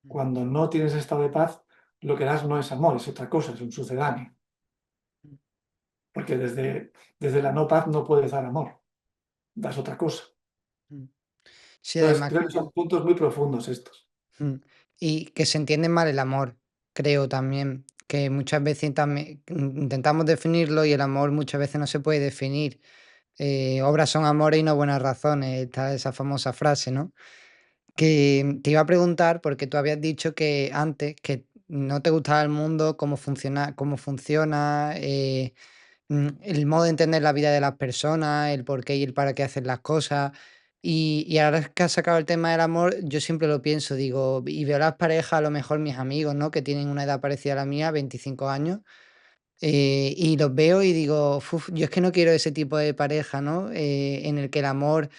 Cuando no tienes estado de paz, lo que das no es amor, es otra cosa, es un sucedáneo. Porque desde la no paz no puedes dar amor, das otra cosa.
Sí,
Entonces,
además.
creo que son puntos muy profundos estos.
Mm. Y que se entiende mal el amor, creo también, que muchas veces también intentamos definirlo y el amor muchas veces no se puede definir. Obras son amores y no buenas razones, está esa famosa frase, ¿no? Que te iba a preguntar, porque tú habías dicho que antes que no te gustaba el mundo, cómo funciona, el modo de entender la vida de las personas, el por qué y el para qué hacen las cosas. Y ahora que has sacado el tema del amor, yo siempre lo pienso, digo, y veo las parejas, a lo mejor mis amigos, ¿no? Que tienen una edad parecida a la mía, 25 años, y los veo y digo, "Uf, yo es que no quiero ese tipo de pareja, ¿no? En el que el amor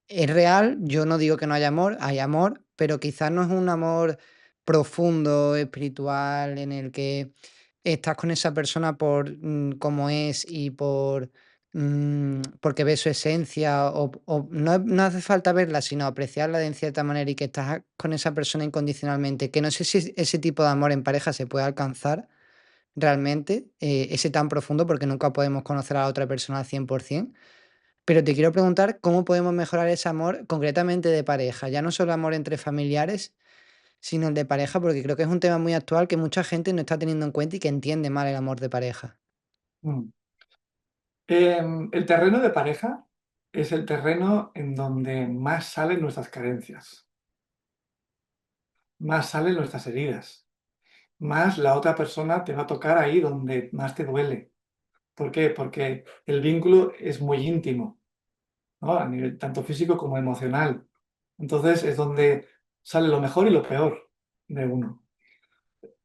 es real, yo no digo que no haya amor, hay amor, pero quizás no es un amor profundo, espiritual, en el que estás con esa persona por cómo es y porque ves su esencia, o no hace falta verla, sino apreciarla de cierta manera y que estás con esa persona incondicionalmente. Que no sé si ese tipo de amor en pareja se puede alcanzar realmente, ese tan profundo, porque nunca podemos conocer a la otra persona al 100%. Pero te quiero preguntar cómo podemos mejorar ese amor concretamente de pareja, ya no solo amor entre familiares, sino el de pareja, porque creo que es un tema muy actual que mucha gente no está teniendo en cuenta y que entiende mal el amor de pareja.
Mm. El terreno de pareja es el terreno en donde más salen nuestras carencias, más salen nuestras heridas, más la otra persona te va a tocar ahí donde más te duele. ¿Por qué? Porque el vínculo es muy íntimo, ¿no? A nivel tanto físico como emocional. Entonces es donde sale lo mejor y lo peor de uno.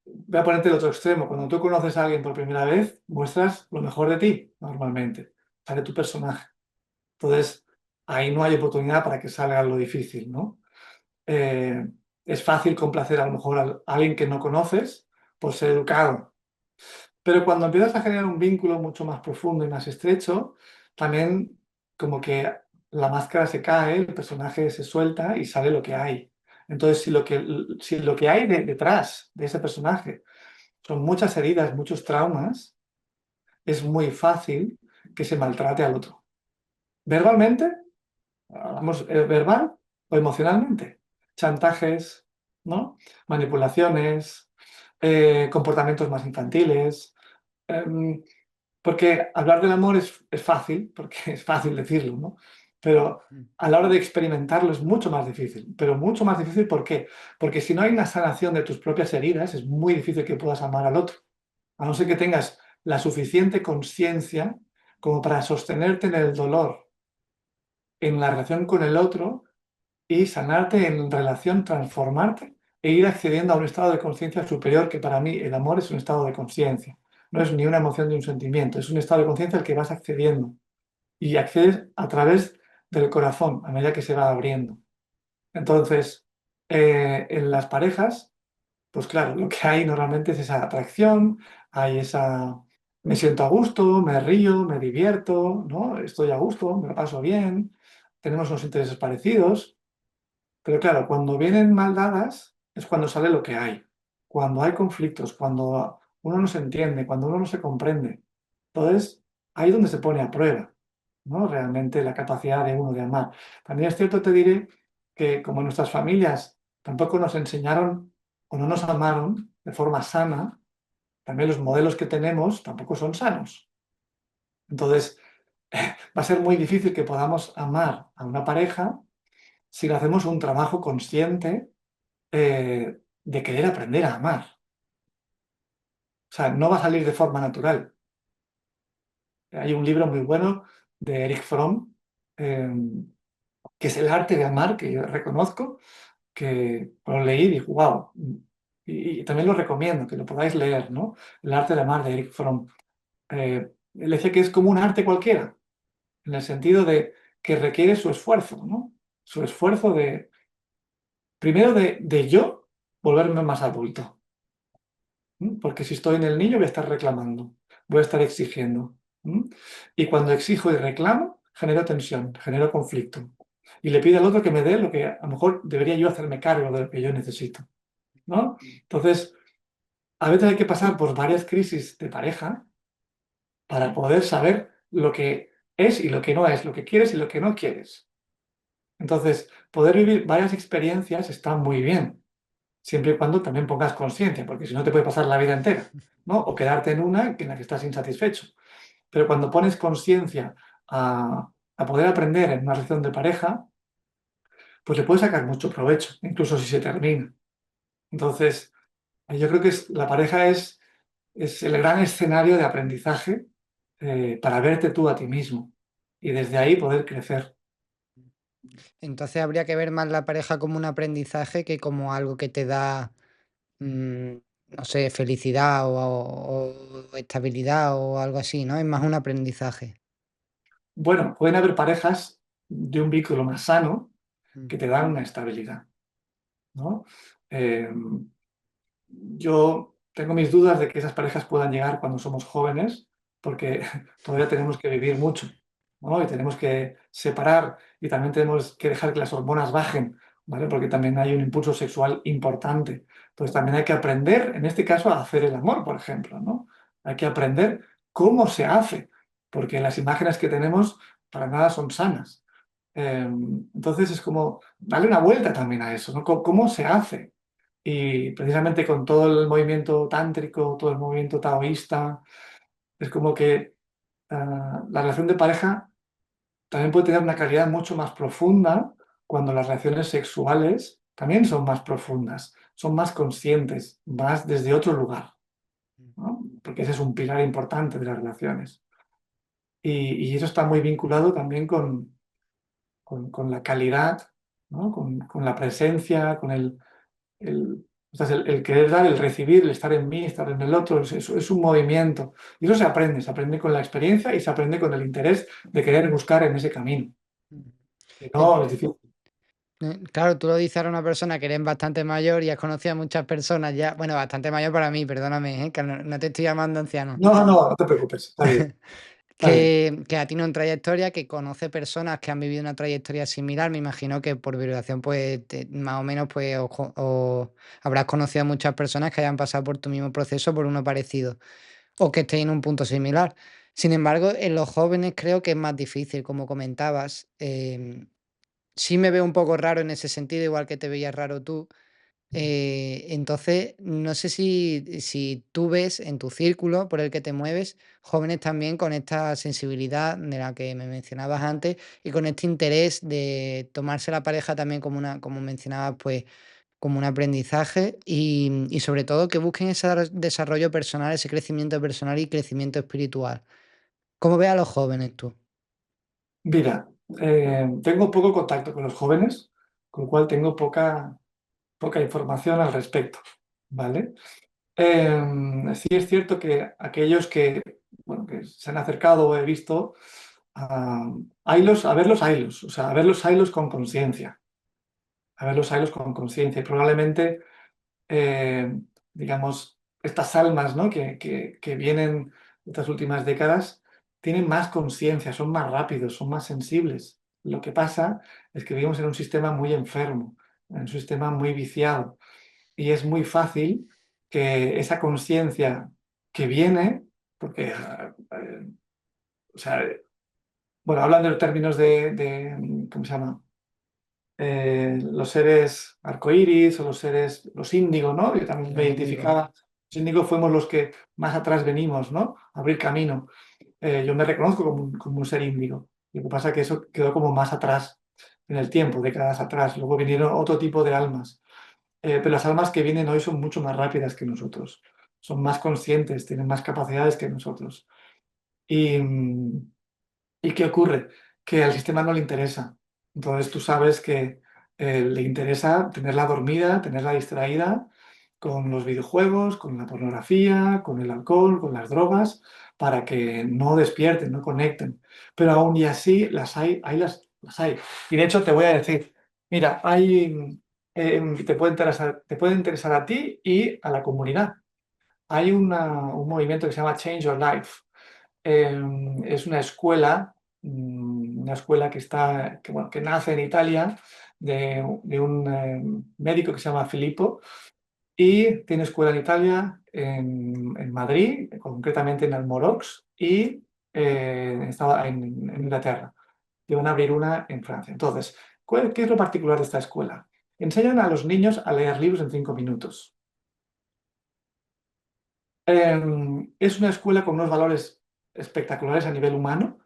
Voy a ponerte el otro extremo. Cuando tú conoces a alguien por primera vez, muestras lo mejor de ti, normalmente. Sale tu personaje. Entonces, ahí no hay oportunidad para que salga lo difícil, ¿no? Eh, es fácil complacer a lo mejor a alguien que no conoces por ser educado. Pero cuando empiezas a generar un vínculo mucho más profundo y más estrecho, también como que la máscara se cae, el personaje se suelta y sale lo que hay. Entonces, si lo que hay detrás de ese personaje son muchas heridas, muchos traumas, es muy fácil que se maltrate al otro. Verbalmente, hablamos verbal o emocionalmente. Chantajes, ¿no? Manipulaciones, comportamientos más infantiles. Em, Porque hablar del amor es fácil, porque es fácil decirlo, ¿no? pero
mm,
a la hora de experimentarlo es mucho más difícil. Pero mucho más difícil, ¿por qué? Porque si no hay una sanación de tus propias heridas, es muy difícil que puedas amar al otro. A no ser que tengas la suficiente conciencia como para sostenerte en el dolor, en la relación con el otro y sanarte en relación, transformarte e ir accediendo a un estado de conciencia superior, que para mí el amor es un estado de conciencia. No es ni una emoción ni un sentimiento, es un estado de conciencia al que vas accediendo y accedes a través del corazón a medida que se va abriendo. Entonces, en las parejas, pues claro, lo que hay normalmente es esa atracción, hay esa... Me siento a gusto, me río, me divierto, ¿no? Estoy a gusto, me lo paso bien, tenemos unos intereses parecidos, pero claro, cuando vienen mal dadas es cuando sale lo que hay. Cuando hay conflictos, cuando uno no se entiende, cuando uno no se comprende. Entonces, ahí es donde se pone a prueba, ¿no? Realmente la capacidad de uno de amar. También es cierto, te diré, que como nuestras familias tampoco nos enseñaron o no nos amaron de forma sana, también los modelos que tenemos tampoco son sanos. Entonces, va a ser muy difícil que podamos amar a una pareja si no hacemos un trabajo consciente de querer aprender a amar. O sea, no va a salir de forma natural. Hay un libro muy bueno de Eric Fromm, eh, que es El arte de amar, que yo reconozco, que lo leí y dije, wow. Y también lo recomiendo, que lo podáis leer, ¿no? El arte de amar de Eric Fromm. Él dice que es como un arte cualquiera, en el sentido de que requiere su esfuerzo, ¿no? Su esfuerzo de, primero de yo volverme más adulto. Porque si estoy en el niño voy a estar reclamando, voy a estar exigiendo. ¿Mm? Y cuando exijo y reclamo, genero tensión, genero conflicto. Y le pido al otro que me dé lo que a lo mejor debería yo hacerme cargo de lo que yo necesito. ¿No? Entonces, a veces hay que pasar por varias crisis de pareja para poder saber lo que es y lo que no es, lo que quieres y lo que no quieres. Entonces, poder vivir varias experiencias está muy bien, siempre y cuando también pongas conciencia, porque si no te puede pasar la vida entera, ¿no? O quedarte en una en la que estás insatisfecho. Pero cuando pones conciencia a poder aprender en una relación de pareja, pues le puedes sacar mucho provecho, incluso si se termina. Entonces, yo creo que la pareja es el gran escenario de aprendizaje para verte tú a ti mismo y desde ahí poder crecer.
Entonces habría que ver más la pareja como un aprendizaje que como algo que te da, mm, no sé, felicidad o estabilidad o algo así, ¿no? Es más un aprendizaje.
Bueno, pueden haber parejas de un vínculo más sano
Mm,
que te dan una estabilidad, ¿no? Eh, Yo tengo mis dudas de que esas parejas puedan llegar cuando somos jóvenes, porque todavía tenemos que vivir mucho, ¿no? Y tenemos que separar y también tenemos que dejar que las hormonas bajen, ¿vale? Porque también hay un impulso sexual importante. Entonces también hay que aprender, en este caso, a hacer el amor, por ejemplo, ¿no? Hay que aprender cómo se hace, porque las imágenes que tenemos para nada son sanas. Entonces es como darle una vuelta también a eso, ¿no? ¿Cómo se hace? Y precisamente con todo el movimiento tántrico, todo el movimiento taoísta, es como que la relación de pareja también puede tener una calidad mucho más profunda cuando las relaciones sexuales también son más profundas, son más conscientes, más desde otro lugar,
mm,
¿no? Porque ese es un pilar importante de las relaciones. Y eso está muy vinculado también con la calidad, ¿no? Con la presencia, con el, o sea, el querer dar, el recibir, el estar en mí, estar en el otro, es un movimiento. Y eso se aprende con la experiencia y se aprende con el interés de querer buscar en ese camino.
mm.
Si
Eh,
no, es difícil.
claro, tú lo dices a una persona que eres bastante mayor y has conocido a muchas personas ya, bueno, bastante mayor para mí, perdóname, que no te estoy llamando anciano.
No, no, no te preocupes, está bien, está bien.
Que ha tenido una trayectoria, que conoce personas que han vivido una trayectoria similar. Me imagino que por vibración, pues, más o menos, pues, o habrás conocido a muchas personas que hayan pasado por tu mismo proceso, por uno parecido, o que estén en un punto similar. Sin embargo, en los jóvenes creo que es más difícil, como comentabas. Sí me veo un poco raro en ese sentido, igual que te veías raro tú, Entonces, no sé si tú ves en tu círculo por el que te mueves jóvenes también con esta sensibilidad de la que me mencionabas antes y con este interés de tomarse la pareja también como una, como mencionabas, pues como un aprendizaje y sobre todo que busquen ese desarrollo personal, ese crecimiento personal y crecimiento espiritual. ¿Cómo ves a los jóvenes tú?
Mira, tengo poco contacto con los jóvenes, con lo cual tengo poca información al respecto, ¿vale? Sí es cierto que aquellos que, bueno, que se han acercado o he visto, a verlos, haylos, o sea, a verlos, haylos con conciencia, a verlos, haylos con conciencia. Y probablemente, eh, digamos, estas almas, ¿no? que vienen de estas últimas décadas tienen más conciencia, son más rápidos, son más sensibles. Lo que pasa es que vivimos en un sistema muy enfermo, en un sistema muy viciado, y es muy fácil que esa conciencia que viene, porque, o sea, bueno, hablando en términos ¿cómo se llama? Los seres arcoíris o los seres, los índigo, ¿no? Yo también me
Los índigos.
identificaba. Los índigos fuimos los que más atrás venimos, ¿no? A abrir camino. Yo me reconozco como un ser índigo. Lo que pasa es que eso quedó como más atrás en el tiempo, décadas atrás. Luego vinieron otro tipo de almas. Pero las almas que vienen hoy son mucho más rápidas que nosotros. Son más conscientes, tienen más capacidades que nosotros. Y, ¿Y qué ocurre? Que al sistema no le interesa. Entonces tú sabes que le interesa tenerla dormida, tenerla distraída con los videojuegos, con la pornografía, con el alcohol, con las drogas, para que no despierten, no conecten. Pero aún y así las hay. Y de hecho te voy a decir, mira, te puede interesar a ti y a la comunidad. Hay un movimiento que se llama Change Your Life. Es una escuela bueno, que nace en Italia de un médico que se llama Filippo y tiene escuela en Italia, en Madrid, concretamente en Almorox y estaba en Inglaterra. Y van a abrir una en Francia. Entonces, ¿qué es lo particular de esta escuela? Enseñan a los niños a leer libros en 5 minutos. Es una escuela con unos valores espectaculares a nivel humano,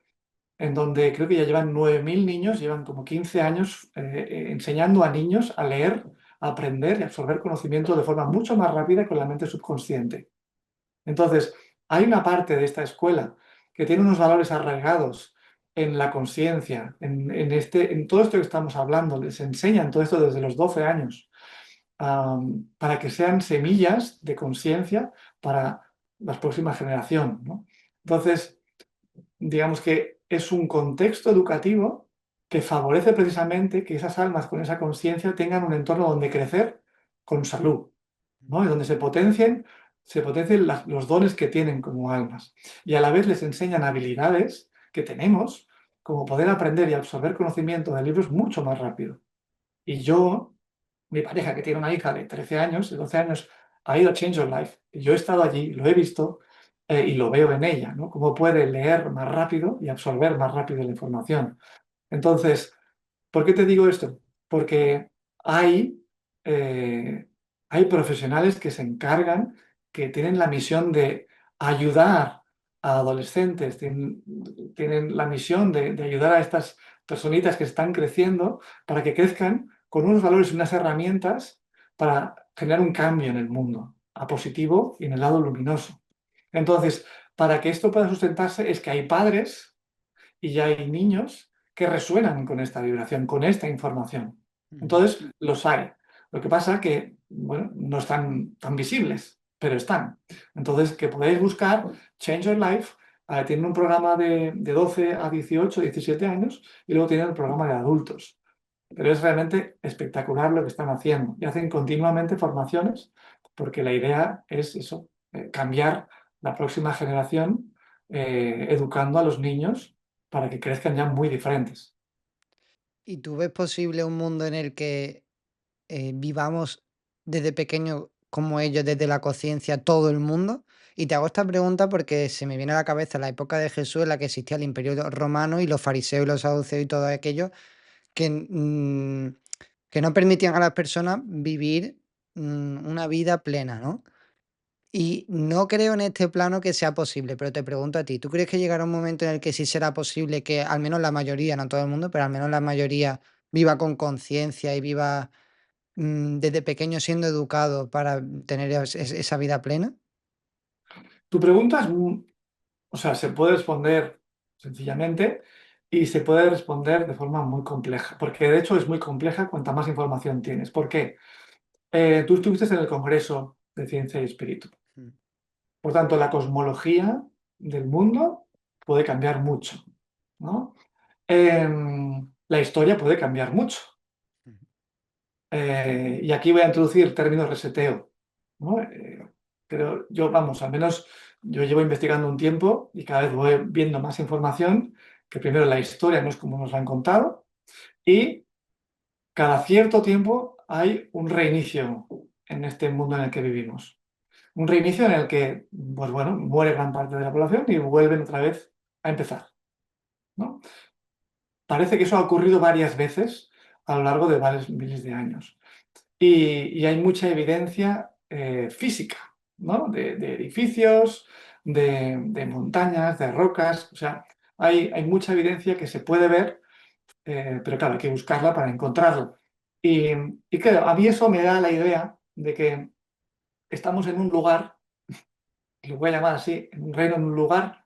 en donde creo que ya llevan 9.000 niños, llevan como 15 años enseñando a niños a leer, a aprender y absorber conocimiento de forma mucho más rápida con la mente subconsciente. Entonces, hay una parte de esta escuela que tiene unos valores arraigados en la conciencia, en todo esto que estamos hablando, les enseñan todo esto desde los 12 años, para que sean semillas de conciencia para la próxima generación, ¿no? Entonces, digamos que es un contexto educativo que favorece precisamente que esas almas con esa conciencia tengan un entorno donde crecer con salud, ¿no? Y donde se potencien los dones que tienen como almas. Y a la vez les enseñan habilidades que tenemos, como poder aprender y absorber conocimiento de libros mucho más rápido. Y mi pareja, que tiene una hija de 13 años, de 12 años, ha ido a Change Your Life. Y yo he estado allí, lo he visto y lo veo en ella, ¿no? Cómo puede leer más rápido y absorber más rápido la información. Entonces, ¿por qué te digo esto? Porque hay, eh, hay profesionales que se encargan, que tienen la misión de ayudar a adolescentes, tienen la misión de ayudar a estas personitas que están creciendo para que crezcan con unos valores y unas herramientas para generar un cambio en el mundo, a positivo y en el lado luminoso. Entonces, para que esto pueda sustentarse es que hay padres y ya hay niños que resuenan con esta vibración, con esta información.
Ujú.
Entonces, los hay. Lo que pasa que, bueno, no están tan visibles, pero están. Entonces, que podéis buscar Change Your Life. Tienen un programa de 12 a 18, 17 años y luego tienen el programa de adultos. Pero es realmente espectacular lo que están haciendo. Y hacen continuamente formaciones porque la idea es eso, cambiar la próxima generación educando a los niños para que crezcan ya muy diferentes.
¿Y tú ves posible un mundo en el que vivamos desde pequeño como ellos, desde la conciencia, todo el mundo? Y te hago esta pregunta porque se me viene a la cabeza la época de Jesús en la que existía el Imperio Romano y los fariseos y los saduceos y todo aquello que, que no permitían a las personas vivir. una vida plena, ¿no? Y no creo en este plano que sea posible, pero te pregunto a ti, ¿tú crees que llegará un momento en el que sí será posible que al menos la mayoría, no todo el mundo, pero al menos la mayoría viva con conciencia y viva desde pequeño siendo educado para tener esa vida plena?
Tu pregunta es, o sea, se puede responder sencillamente y se puede responder de forma muy compleja, porque de hecho es muy compleja cuanta más información tienes. ¿Por qué? Tú estuviste en el Congreso de Ciencia y Espíritu.
Mm,
Por tanto, la cosmología del mundo puede cambiar mucho, ¿no? La historia puede cambiar mucho.
mm,
Y aquí voy a introducir el término reseteo, ¿no? Pero yo, vamos, al menos yo llevo investigando un tiempo y cada vez voy viendo más información, que primero la historia no es como nos la han contado, y cada cierto tiempo hay un reinicio en este mundo en el que vivimos. Un reinicio en el que, pues bueno, muere gran parte de la población y vuelven otra vez a empezar, ¿no? Parece que eso ha ocurrido varias veces a lo largo de varios miles de años. Y hay mucha evidencia física, ¿no? De edificios, de montañas, de rocas, o sea, hay mucha evidencia que se puede ver, pero claro, hay que buscarla para encontrarla. Y, y claro, a mí eso me da la idea de que estamos en un lugar, y lo voy a llamar así, en un reino, en un lugar,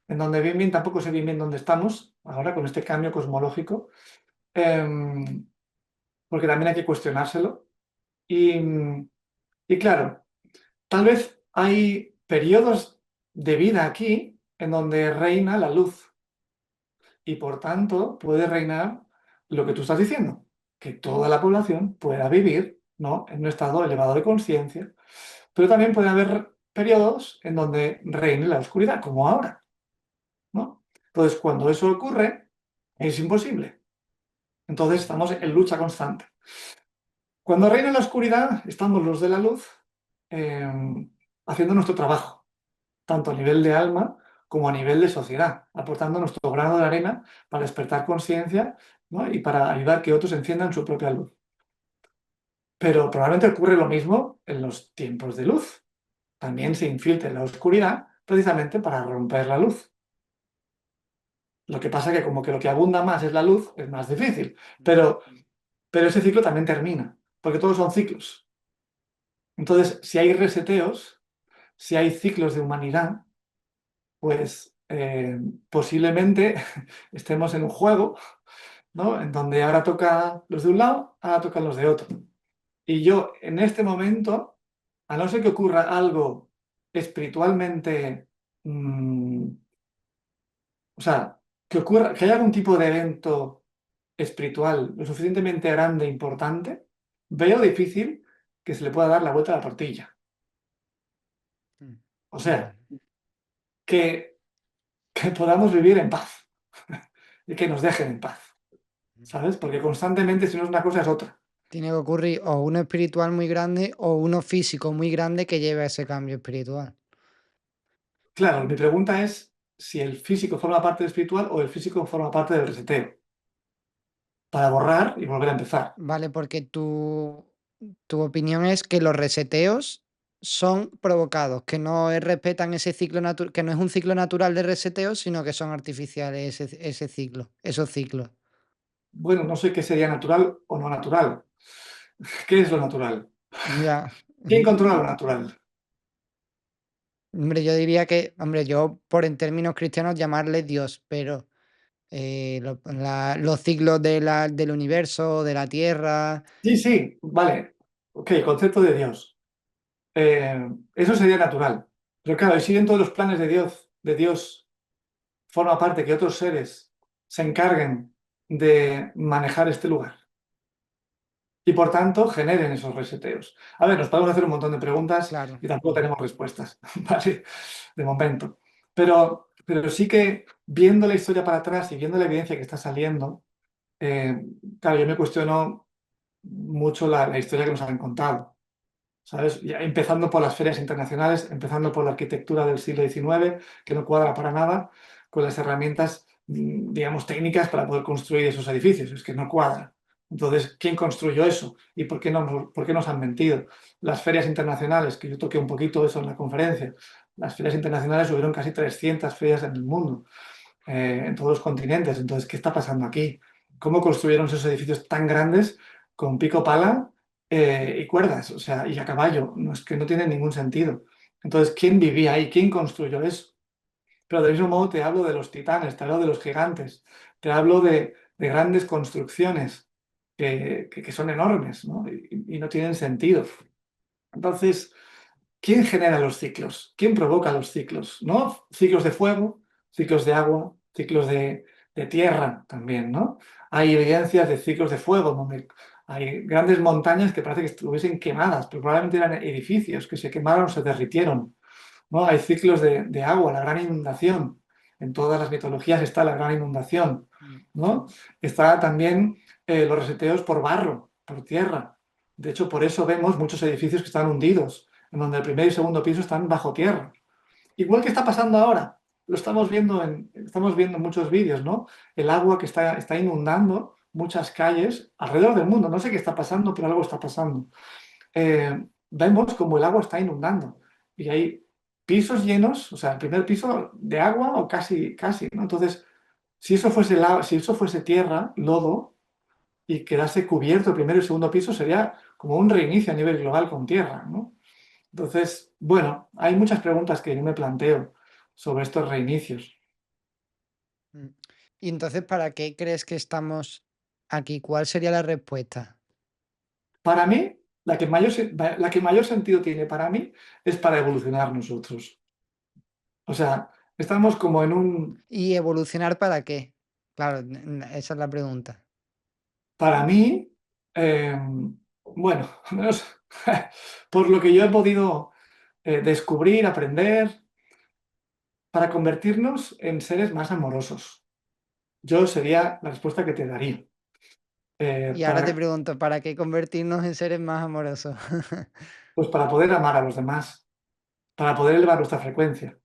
en donde bien bien tampoco sé bien bien dónde estamos, ahora con este cambio cosmológico, porque también hay que cuestionárselo. Y, y claro, tal vez hay periodos de vida aquí en donde reina la luz y por tanto puede reinar lo que tú estás diciendo, que toda la población pueda vivir, ¿no?, en un estado elevado de conciencia, pero también puede haber periodos en donde reine la oscuridad, como ahora, ¿no? Entonces, cuando eso ocurre, es imposible. Entonces, estamos en lucha constante. Cuando reina la oscuridad, estamos los de la luz eh, haciendo nuestro trabajo, tanto a nivel de alma como a nivel de sociedad, aportando nuestro grano de arena para despertar conciencia, ¿no?, y para ayudar que otros enciendan su propia luz. Pero probablemente ocurre lo mismo en los tiempos de luz. También se infiltra en la oscuridad precisamente para romper la luz. Lo que pasa es que como que lo que abunda más es la luz, es más difícil. Pero ese ciclo también termina, porque todos son ciclos. Entonces, si hay reseteos, si hay ciclos de humanidad, pues posiblemente estemos en un juego, ¿no?, en donde ahora toca los de un lado, ahora tocan los de otro. Y yo, en este momento, a no ser que ocurra algo espiritualmente, o sea, que haya algún tipo de evento espiritual lo suficientemente grande e importante, veo difícil que se le pueda dar la vuelta a la tortilla.
mm.
O sea,
Vale.
que, que podamos vivir en paz y que nos dejen en paz, ¿sabes? Porque constantemente, si no es una cosa, es otra.
Tiene que ocurrir o uno espiritual muy grande o uno físico muy grande que lleve a ese cambio espiritual.
Claro, mi pregunta es si el físico forma parte del espiritual o el físico forma parte del reseteo, para borrar y volver a empezar.
Vale, porque tu opinión es que los reseteos son provocados, que no respetan ese ciclo natural, que no es un ciclo natural de reseteo, sino que son artificiales ese ciclo, esos ciclos.
Bueno, no sé qué sería natural o no natural. ¿Qué es lo natural?
Ya.
¿Quién controla lo natural?
Hombre, yo diría que, hombre, yo por en términos cristianos llamarle Dios, pero los ciclos del universo, de la Tierra,
Sí, sí, vale. Ok, concepto de Dios. Eso sería natural. Pero claro, y si dentro de los planes de Dios forma parte que otros seres se encarguen de manejar este lugar y por tanto generen esos reseteos. A ver, nos podemos hacer un montón de preguntas
claro.
y tampoco tenemos respuestas, ¿vale? De momento. Pero sí que viendo la historia para atrás y viendo la evidencia que está saliendo, eh, claro, yo me cuestiono mucho la historia que nos han contado. ¿Sabes? Ya empezando por las ferias internacionales, empezando por la arquitectura del siglo XIX, que no cuadra para nada con las herramientas, digamos, técnicas para poder construir esos edificios. Es que no cuadra. Entonces, ¿quién construyó eso? ¿Y por qué nos han mentido? Las ferias internacionales, que yo toqué un poquito eso en la conferencia, las ferias internacionales hubieron casi 300 ferias en el mundo, en todos los continentes. Entonces, ¿qué está pasando aquí? ¿Cómo construyeron esos edificios tan grandes con pico pala y cuerdas? O sea, y a caballo. No, es que no tiene ningún sentido. Entonces, ¿quién vivía ahí? ¿Quién construyó eso? Pero del mismo modo te hablo de los titanes, te hablo de los gigantes, te hablo de grandes construcciones que son enormes, ¿no? Y no tienen sentido. Entonces, ¿quién genera los ciclos? ¿Quién provoca los ciclos? ¿No? Ciclos de fuego, ciclos de agua, ciclos de tierra también, ¿no? Hay evidencias de ciclos de fuego, donde hay grandes montañas que parece que estuviesen quemadas, pero probablemente eran edificios que se quemaron o se derritieron. ¿No? Hay ciclos de agua, la gran inundación. En todas las mitologías está la gran inundación,
Mm.
¿no? Está también los reseteos por barro, por tierra. De hecho, por eso vemos muchos edificios que están hundidos, en donde el primer y segundo piso están bajo tierra. Igual que está pasando ahora, lo estamos viendo en muchos vídeos, ¿no? El agua que está inundando muchas calles alrededor del mundo. No sé qué está pasando, pero algo está pasando. Vemos como el agua está inundando y hay pisos llenos, o sea, el primer piso de agua o casi, casi, ¿no? Entonces, si eso fuese tierra, lodo, y quedase cubierto el primero y segundo piso, sería como un reinicio a nivel global con tierra, ¿no? Entonces, bueno, hay muchas preguntas que yo me planteo sobre estos reinicios.
Mm. Y entonces, ¿para qué crees que estamos aquí? ¿Cuál sería la respuesta?
Para mí, la que mayor sentido tiene para mí es para evolucionar nosotros. O sea, estamos como en un.
¿Y evolucionar para qué? Claro, esa es la pregunta.
Para mí, bueno, al menos por lo que yo he podido descubrir, aprender, para convertirnos en seres más amorosos. Yo sería la respuesta que te daría.
Y ahora te
Para,
pregunto, ¿para qué convertirnos en seres más amorosos?
pues para poder amar a los demás, para poder elevar nuestra frecuencia.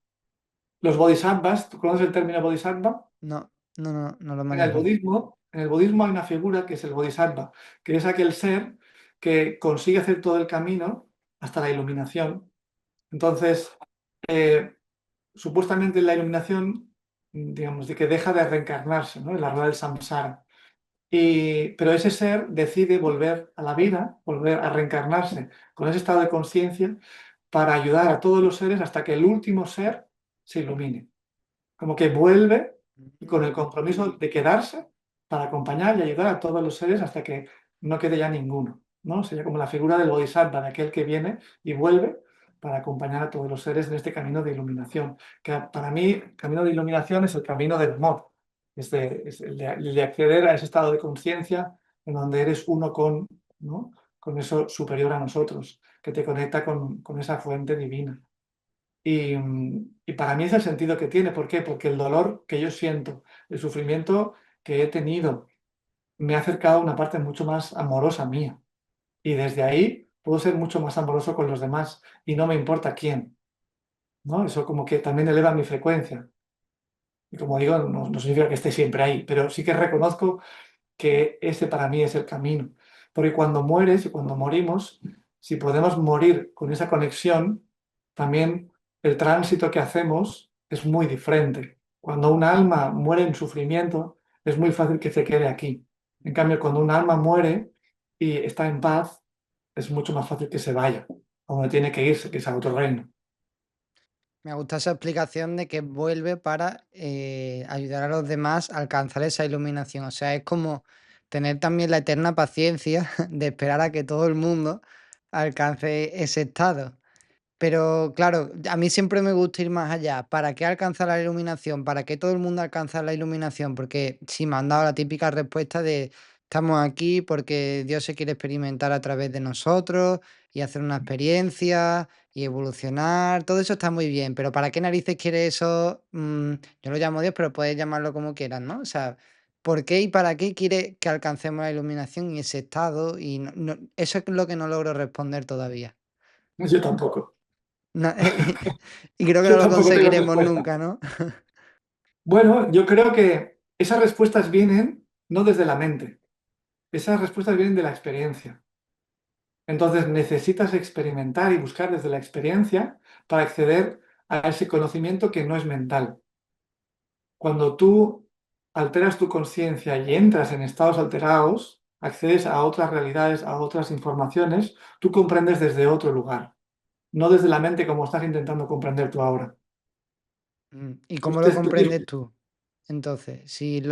Los bodhisattvas, ¿tú conoces el término bodhisattva?
No, no, no, no lo
En el
manejo.
budismo, en el budismo hay una figura que es el bodhisattva, que es aquel ser que consigue hacer todo el camino hasta la iluminación. Entonces, eh, supuestamente la iluminación, digamos, de que deja de reencarnarse, ¿no? En la rueda del samsara. Pero ese ser decide volver a la vida, volver a reencarnarse con ese estado de conciencia para ayudar a todos los seres hasta que el último ser se ilumine. Como que vuelve y con el
Mm.
compromiso de quedarse para acompañar y ayudar a todos los seres hasta que no quede ya ninguno, ¿no? Sería como la figura del bodhisattva, de aquel que viene y vuelve para acompañar a todos los seres en este camino de iluminación. Que para mí, el camino de iluminación es el camino del amor, es el de acceder a ese estado de conciencia en donde eres uno con, ¿no? Con eso superior a nosotros, que te conecta con esa fuente divina. Y para mí es el sentido que tiene. ¿Por qué? Porque el dolor que yo siento, el sufrimiento que he tenido, me ha acercado a una parte mucho más amorosa mía. Y desde ahí puedo ser mucho más amoroso con los demás y no me importa quién, ¿no? Eso como que también eleva mi frecuencia. Y como digo, no significa que esté siempre ahí, pero sí que reconozco que ese para mí es el camino. Porque cuando mueres y cuando morimos, si podemos morir con esa conexión, también el tránsito que hacemos es muy diferente. Cuando un alma muere en sufrimiento, es muy fácil que se quede aquí. En cambio, cuando un alma muere y está en paz, es mucho más fácil que se vaya a donde tiene que irse, que es a otro reino.
Me gusta esa explicación de que vuelve para ayudar a los demás a alcanzar esa iluminación. O sea, es como tener también la eterna paciencia de esperar a que todo el mundo alcance ese estado. Pero claro, a mí siempre me gusta ir más allá. ¿Para qué alcanzar la iluminación? ¿Para qué todo el mundo alcanza la iluminación? Porque sí, me han dado la típica respuesta de estamos aquí porque Dios se quiere experimentar a través de nosotros y hacer una experiencia y evolucionar. Todo eso está muy bien, pero ¿para qué narices quiere eso? Yo lo llamo Dios, pero puedes llamarlo como quieras, ¿no? O sea, ¿por qué y para qué quiere que alcancemos la iluminación y ese estado? Y eso es lo que no logro responder todavía.
Yo tampoco.
No, y creo que
Yo
no lo
tampoco tengo
conseguiremos
respuesta.
nunca, ¿no?
Bueno, yo creo que esas respuestas vienen no desde la mente, esas respuestas vienen de la experiencia. Entonces necesitas experimentar y buscar desde la experiencia para acceder a ese conocimiento que no es mental. Cuando tú alteras tu conciencia y entras en estados alterados, accedes a otras realidades, a otras informaciones, tú comprendes desde otro lugar, no desde la mente como estás intentando comprender tú ahora.
¿Y
Pues
cómo lo comprendes tú? Entonces, si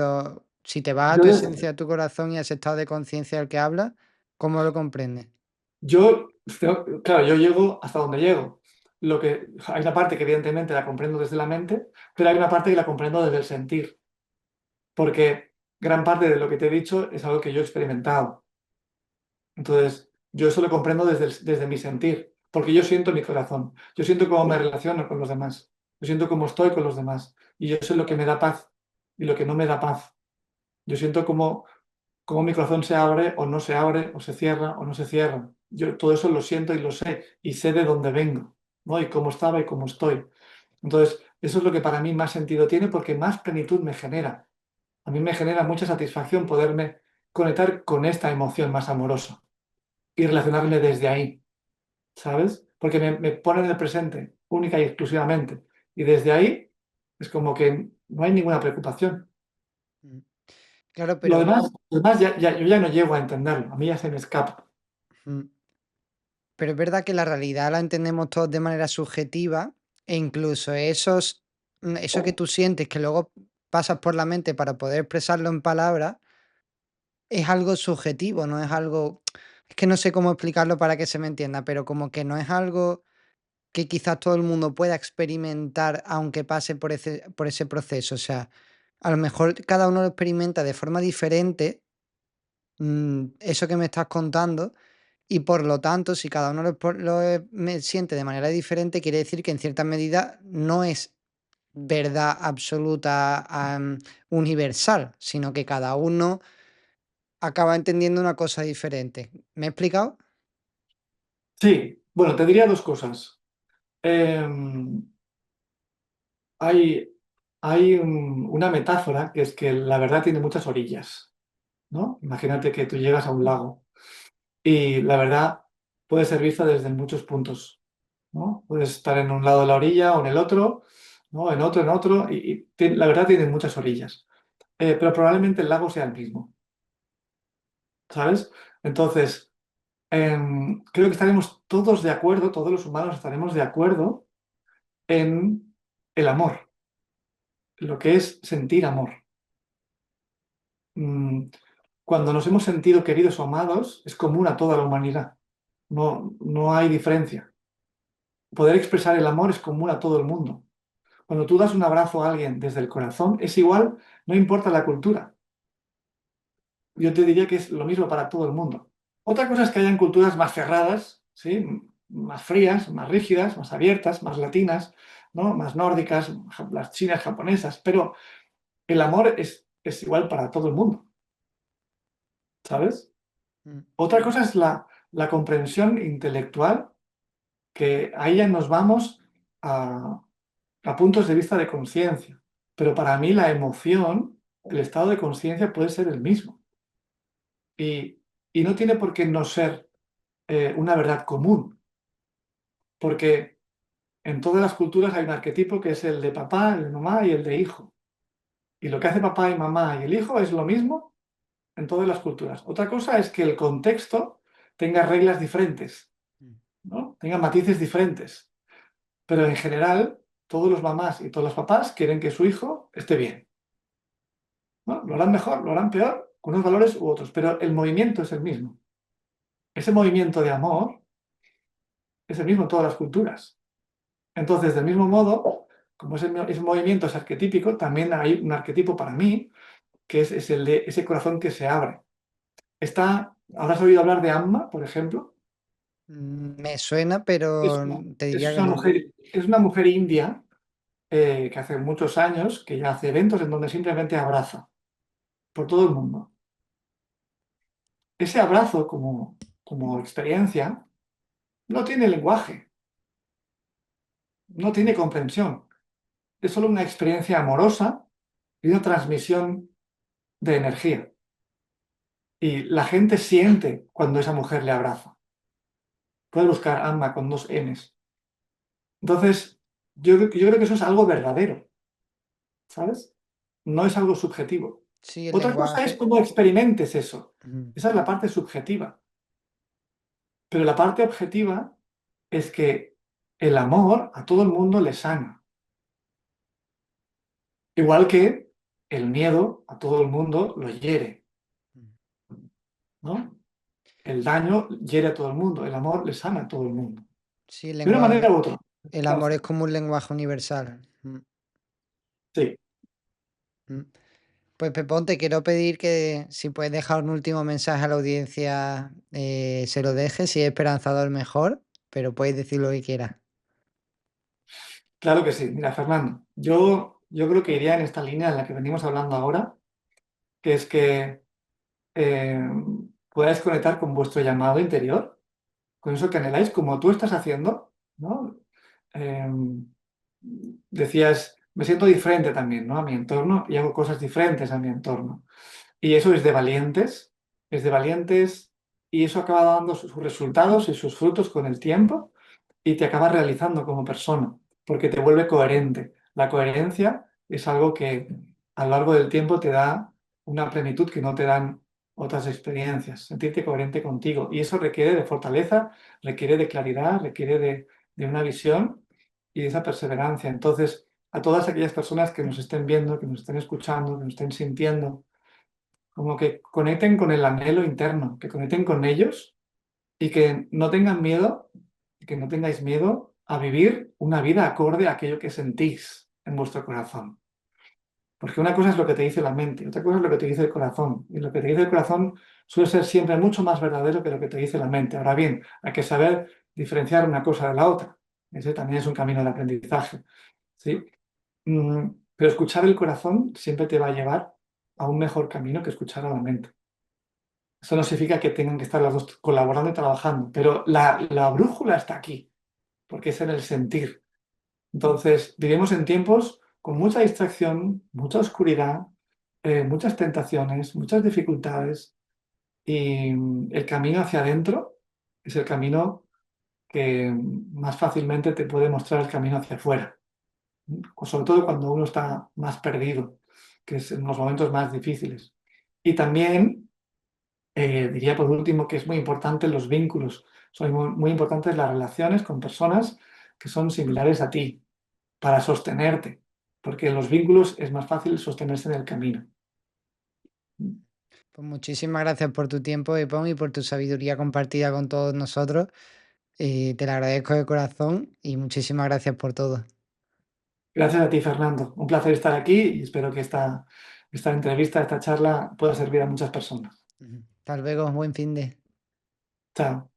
te vas a
yo,
tu
des-
esencia, a tu corazón y a ese estado de conciencia del que hablas, ¿cómo lo comprendes?
claro, yo llego hasta donde llego. Hay una parte que evidentemente la comprendo desde la mente, pero hay una parte que la comprendo desde el sentir, porque gran parte de lo que te he dicho es algo que yo he experimentado. Entonces, yo eso lo comprendo desde mi sentir, porque yo siento mi corazón, yo siento cómo me relaciono con los demás, yo siento cómo estoy con los demás, y yo sé lo que me da paz y lo que no me da paz. Yo siento cómo mi corazón se abre o no se abre, o se cierra o no se cierra. Yo todo eso lo siento y lo sé, y sé de dónde vengo, ¿no? Y cómo estaba y cómo estoy. Entonces, eso es lo que para mí más sentido tiene porque más plenitud me genera. A mí me genera mucha satisfacción poderme conectar con esta emoción más amorosa y relacionarme desde ahí, ¿sabes? Porque me pone en el presente, única y exclusivamente. Y desde ahí es como que no hay ninguna preocupación.
Mm. Claro, pero
Lo demás yo ya no llego a entenderlo, a mí ya se me escapa.
mm, pero es verdad que la realidad la entendemos todos de manera subjetiva e incluso eso que tú sientes que luego pasas por la mente para poder expresarlo en palabras, es algo subjetivo, no es algo es que no sé cómo explicarlo para que se me entienda, pero como que no es algo que quizás todo el mundo pueda experimentar aunque pase por ese proceso. O sea, a lo mejor cada uno lo experimenta de forma diferente, eso que me estás contando, y por lo tanto, si cada uno me siente de manera diferente, quiere decir que en cierta medida no es verdad absoluta, universal, sino que cada uno acaba entendiendo una cosa diferente. ¿Me he explicado?
Sí, bueno, te diría dos cosas. Em, hay una metáfora que es que la verdad tiene muchas orillas, ¿no? Imagínate que tú llegas a un lago y la verdad puede ser vista desde muchos puntos, ¿no? Puedes estar en un lado de la orilla o en el otro, ¿no? En otro, la verdad tiene muchas orillas. Pero probablemente el lago sea el mismo, ¿sabes? Entonces, creo que estaremos todos de acuerdo, todos los humanos estaremos de acuerdo en el amor, lo que es sentir amor. Mm, Cuando nos hemos sentido queridos o amados, es común a toda la humanidad. No hay diferencia. Poder expresar el amor es común a todo el mundo. Cuando tú das un abrazo a alguien desde el corazón, es igual, no importa la cultura. Yo te diría que es lo mismo para todo el mundo. Otra cosa es que hayan culturas más cerradas, ¿sí? Más frías, más rígidas, más abiertas, más latinas, ¿no? Más nórdicas, las chinas, japonesas, pero el amor es igual para todo el mundo, ¿sabes?
Mm,
Otra cosa es la comprensión intelectual, que ahí ya nos vamos a, a puntos de vista de conciencia, pero para mí la emoción, el estado de conciencia puede ser el mismo y, y no tiene por qué no ser una verdad común, porque en todas las culturas hay un arquetipo que es el de papá, el de mamá y el de hijo. Y lo que hace papá y mamá y el hijo es lo mismo en todas las culturas. Otra cosa es que el contexto tenga reglas diferentes,
mm,
¿no? Tenga matices diferentes. Pero en general, todos los mamás y todos los papás quieren que su hijo esté bien, ¿no? Lo harán mejor, lo harán peor, con unos valores u otros, pero el movimiento es el mismo. Ese movimiento de amor es el mismo en todas las culturas. Entonces, del mismo modo, como ese movimiento es arquetípico, también hay un arquetipo para mí, que es el de ese corazón que se abre. ¿Habrás oído hablar de Amma, por ejemplo?
Me suena, pero te diría que no.
Es una mujer india que hace muchos años, que ya hace eventos en donde simplemente abraza por todo el mundo. Ese abrazo como experiencia no tiene lenguaje, no tiene comprensión. Es solo una experiencia amorosa y una transmisión de energía. Y la gente siente cuando esa mujer le abraza. Puede buscar Alma con dos Ns. Entonces, yo creo que eso es algo verdadero, ¿sabes? No es algo subjetivo.
Sí, el
Otra cosa es
lenguaje.
cómo experimentes eso.
Ujú.
Esa es la parte subjetiva. Pero la parte objetiva es que el amor a todo el mundo le sana. Igual que el miedo a todo el mundo lo hiere, ¿no? El daño hiere a todo el mundo, el amor le sana a todo el mundo.
Sí, el
De una manera
lenguaje.
u otra.
El amor es como un lenguaje universal.
Sí,
Mm. Pues Pepón, te quiero pedir que si puedes dejar un último mensaje a la audiencia, se lo dejes, si es esperanzador mejor, pero puedes decir lo que quieras.
claro que sí. Mira, Fernando, yo creo que iría en esta línea en la que venimos hablando ahora, que es que eh, podáis conectar con vuestro llamado interior, con eso que anheláis, como tú estás haciendo, ¿no? Eh, decías, me siento diferente también, ¿no? A mi entorno y hago cosas diferentes a mi entorno. Y eso es de valientes y eso acaba dando sus resultados y sus frutos con el tiempo y te acaba realizando como persona, porque te vuelve coherente. La coherencia es algo que a lo largo del tiempo te da una plenitud que no te dan otras experiencias, sentirte coherente contigo. Y eso requiere de fortaleza, requiere de claridad, requiere de una visión y de esa perseverancia. Entonces, a todas aquellas personas que nos estén viendo, que nos estén escuchando, que nos estén sintiendo, como que conecten con el anhelo interno, que conecten con ellos y que no tengan miedo, que no tengáis miedo a vivir una vida acorde a aquello que sentís en vuestro corazón. Porque una cosa es lo que te dice la mente, otra cosa es lo que te dice el corazón. Y lo que te dice el corazón suele ser siempre mucho más verdadero que lo que te dice la mente. Ahora bien, hay que saber diferenciar una cosa de la otra. Ese también es un camino de aprendizaje. ¿Sí? Pero escuchar el corazón siempre te va a llevar a un mejor camino que escuchar a la mente. Eso no significa que tengan que estar las dos colaborando y trabajando, pero la brújula está aquí, porque es en el sentir. Entonces, vivimos en tiempos con mucha distracción, mucha oscuridad, muchas tentaciones, muchas dificultades, y el camino hacia adentro es el camino que más fácilmente te puede mostrar el camino hacia afuera, sobre todo cuando uno está más perdido, que es en los momentos más difíciles. Y también diría por último que es muy importante los vínculos, son muy importantes las relaciones con personas que son similares a ti para sostenerte, porque en los vínculos es más fácil sostenerse en el camino.
Pues muchísimas gracias por tu tiempo, Pepón, y por tu sabiduría compartida con todos nosotros. Te lo agradezco de corazón y muchísimas gracias por todo.
Gracias a ti, Fernando. Un placer estar aquí y espero que esta entrevista, esta charla pueda servir a muchas personas.
Ujú. Hasta luego, buen fin de.
Chao.